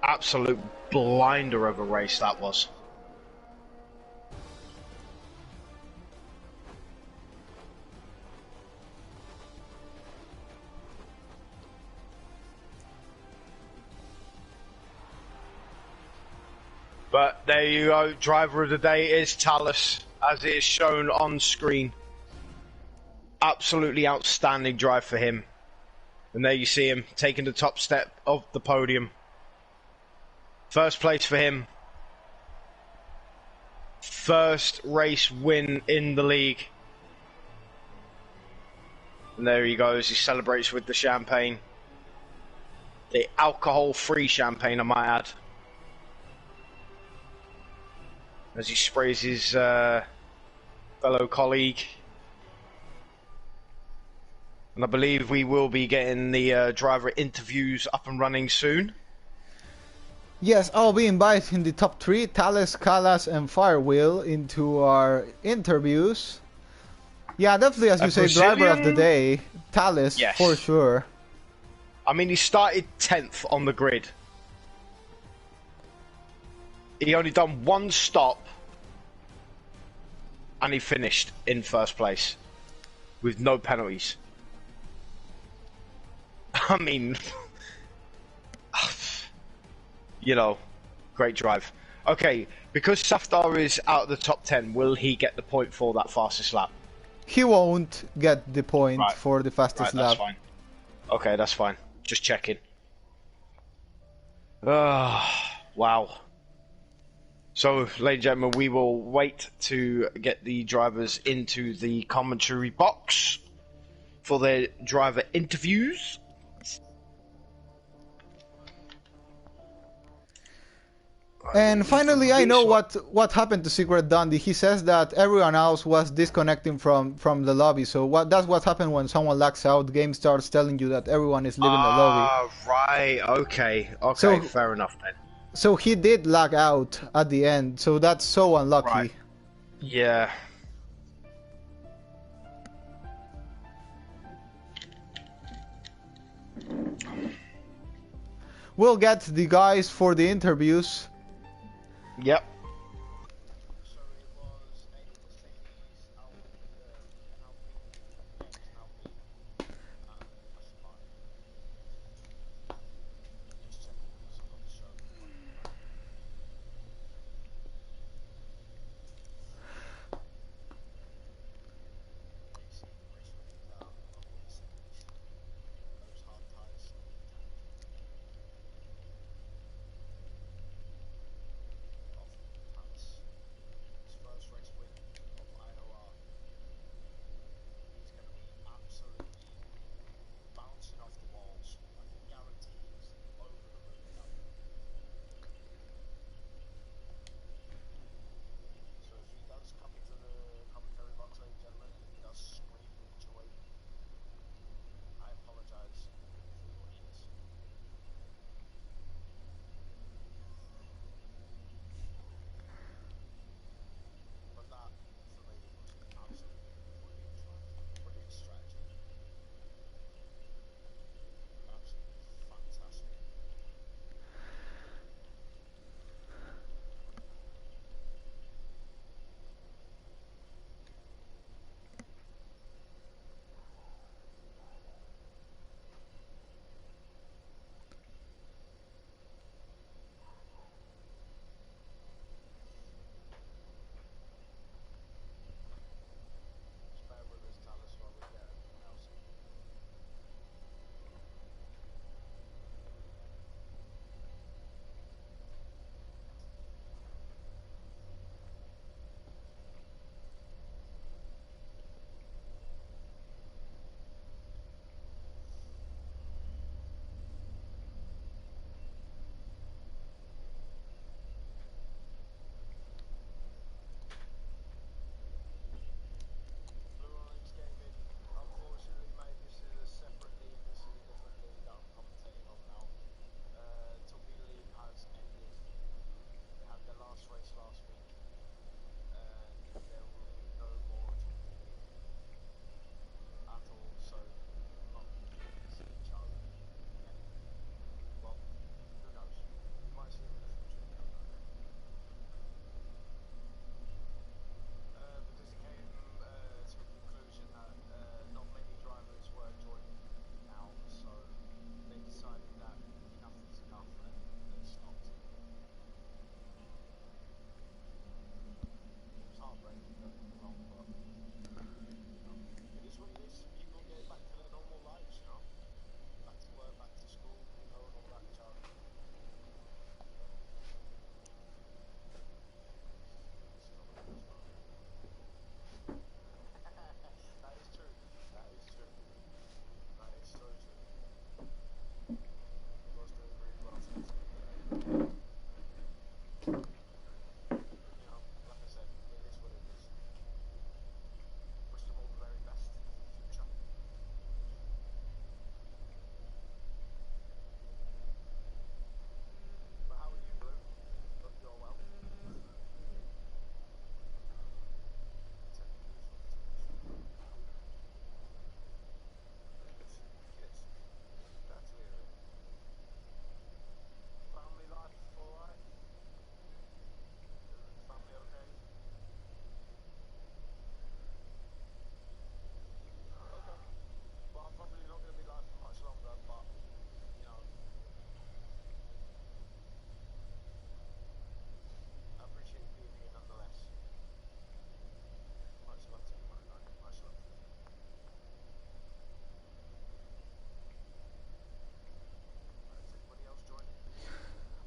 Absolute blinder of a race that was. But there you go, driver of the day is Talus, as it is shown on screen. Absolutely outstanding drive for him. And there you see him taking the top step of the podium. First place for him. First race win in the league. And there he goes, he celebrates with the champagne. The alcohol-free champagne, I might add. As he sprays his fellow colleague. And I believe we will be getting the driver interviews up and running soon. Yes, I'll be inviting the top three, Talus, Callas, and Firewheel, into our interviews. Yeah, definitely, as you say, driver of the day, Talus, yes, for sure. I mean, he started 10th on the grid. He only done one stop, and he finished in first place. with no penalties. I mean, you know, great drive. Okay, because Safdar is out of the top 10, will he get the point for that fastest lap? He won't get the point Right. for the fastest Right, that's lap. fine. Okay, that's fine. Just checking. Wow. So, ladies and gentlemen, we will wait to get the drivers into the commentary box for their driver interviews. And finally, I know what happened to Secret Dundee. He says that everyone else was disconnecting from the lobby. So that's what happened when someone lags out. The game starts telling you that everyone is leaving the lobby. Ah, right. Okay. Okay. So, fair enough then. So he did lag out at the end. So that's so unlucky. Right. Yeah. We'll get the guys for the interviews. Yep.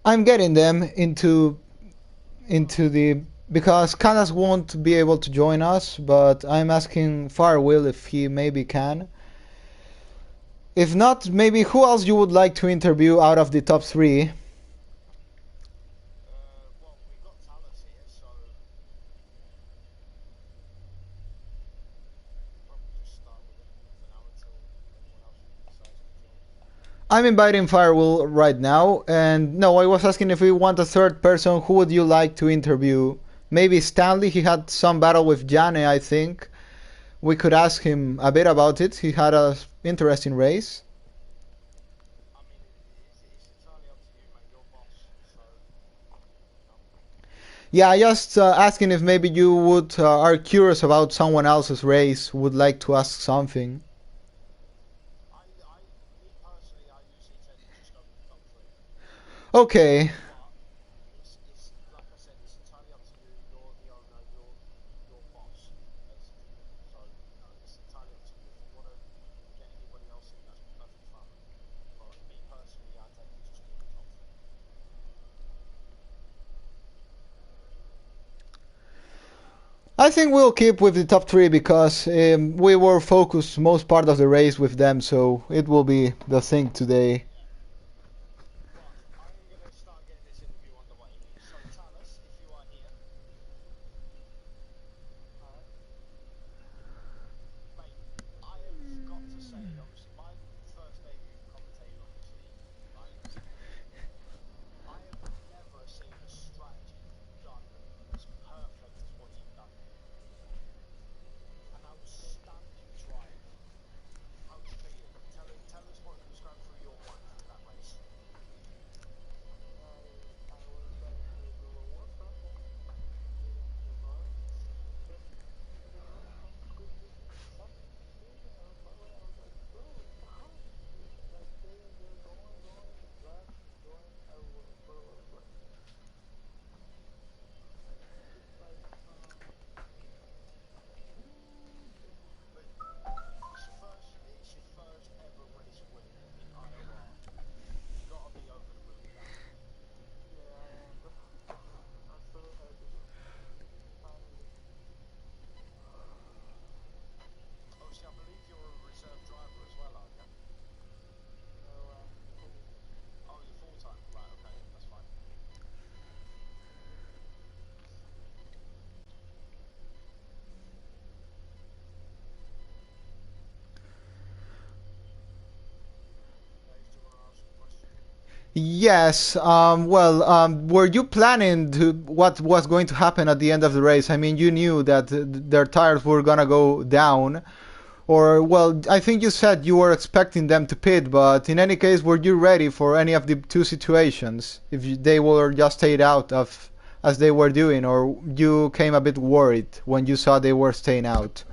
I'm getting them into the because Canas won't be able to join us, but I'm asking Firewill if he maybe can. If not, maybe who else you would like to interview out of the top three? I'm inviting Firewall right now, and no, I was asking if we want a third person, who would you like to interview? Maybe Stanley, he had some battle with Jane, I think. We could ask him a bit about it, he had a interesting race. Yeah, just asking if maybe you would are curious about someone else's race, would like to ask something. Okay. I think we'll keep with the top three because we were focused most part of the race with them, so it will be the thing today. Yes, were you planning to what was going to happen at the end of the race? I mean, you knew that their tires were gonna go down, or well, I think you said you were expecting them to pit, but in any case, were you ready for any of the two situations? If they were just stayed out of as they were doing, or you came a bit worried when you saw they were staying out?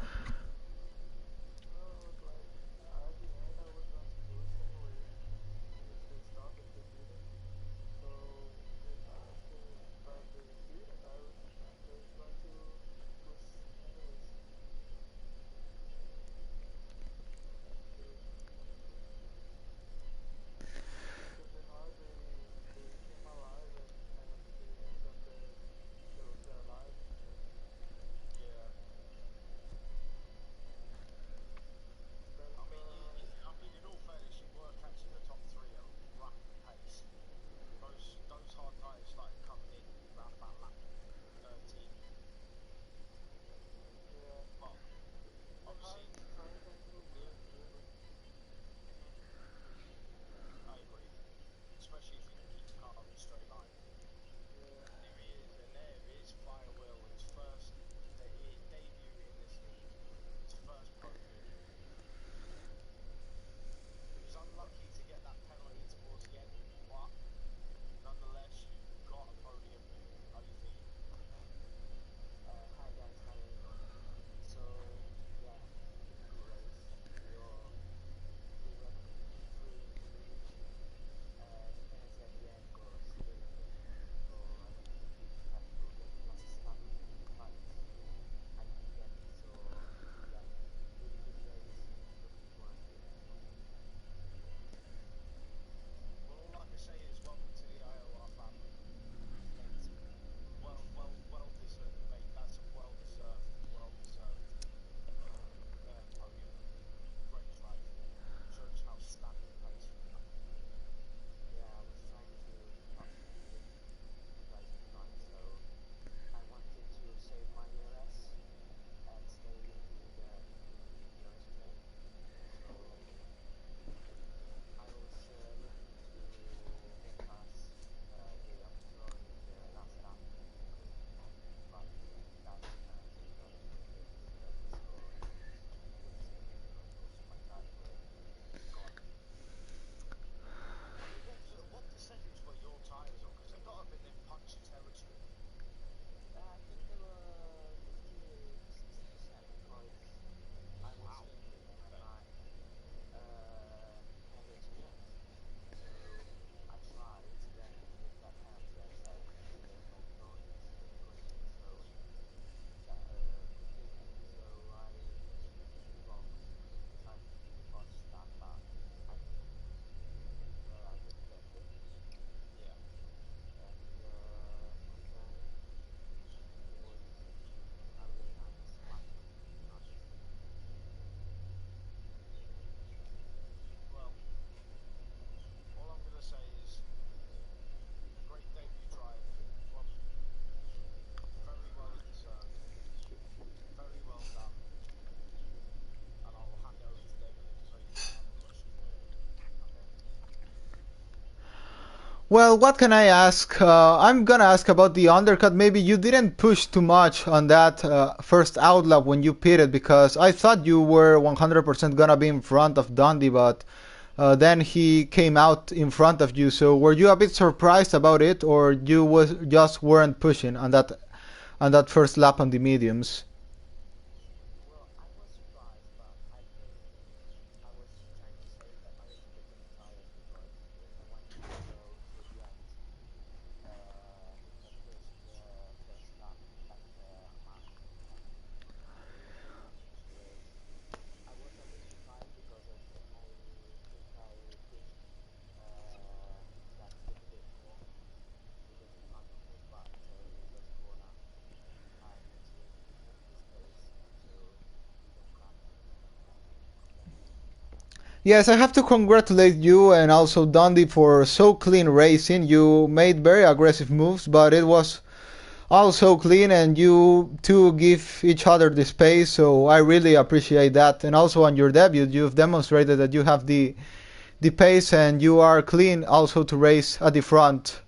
Well, what can I ask? I'm gonna ask about the undercut. Maybe you didn't push too much on that first outlap when you pitted because I thought you were 100% gonna be in front of Dundee, but then he came out in front of you. So were you a bit surprised about it, or you was just weren't pushing on that first lap on the mediums? Yes, I have to congratulate you and also Dundee for so clean racing. You made very aggressive moves, but it was also clean and you two give each other the space, so I really appreciate that. And also on your debut, you've demonstrated that you have the pace and you are clean also to race at the front.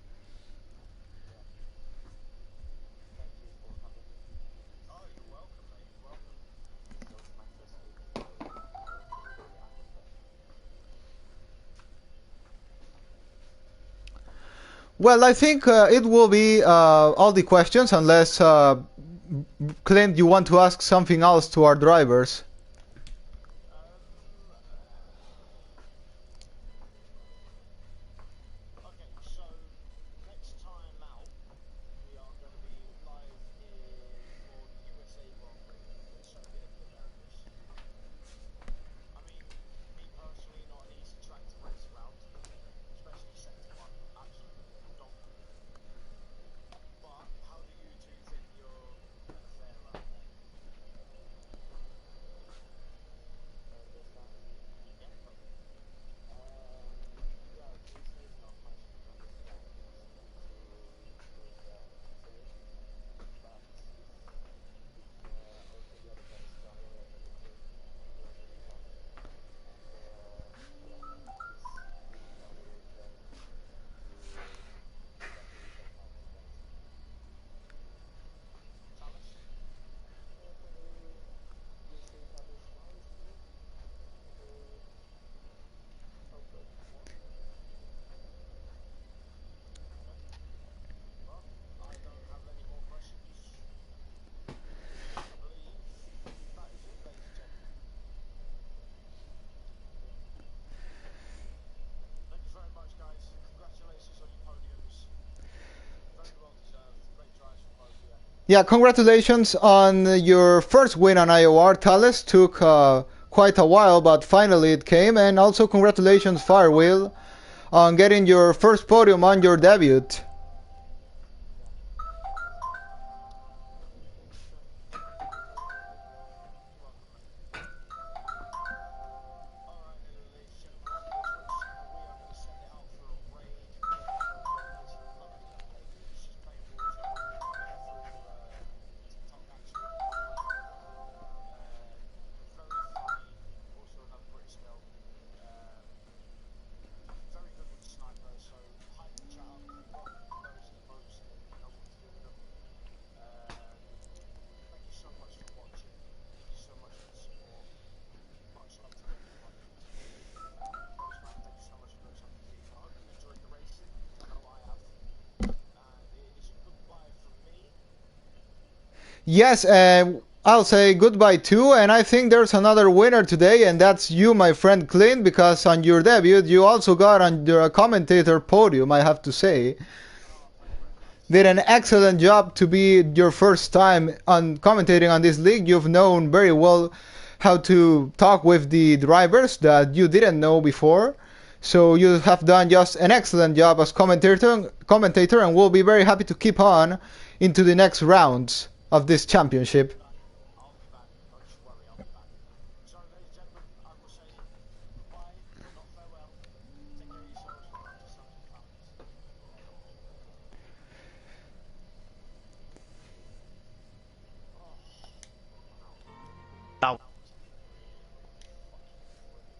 Well, I think it will be all the questions unless Clint, you want to ask something else to our drivers. Yeah, congratulations on your first win on IOR. Thales took quite a while, but finally it came. And also congratulations, Firewheel, on getting your first podium on your debut. Yes, I'll say goodbye too, and I think there's another winner today, and that's you, my friend Clint, because on your debut you also got on your commentator podium, I have to say. Did an excellent job to be your first time on commentating on this league. You've known very well how to talk with the drivers that you didn't know before. So you have done just an excellent job as commentator, and we'll be very happy to keep on into the next rounds of this championship.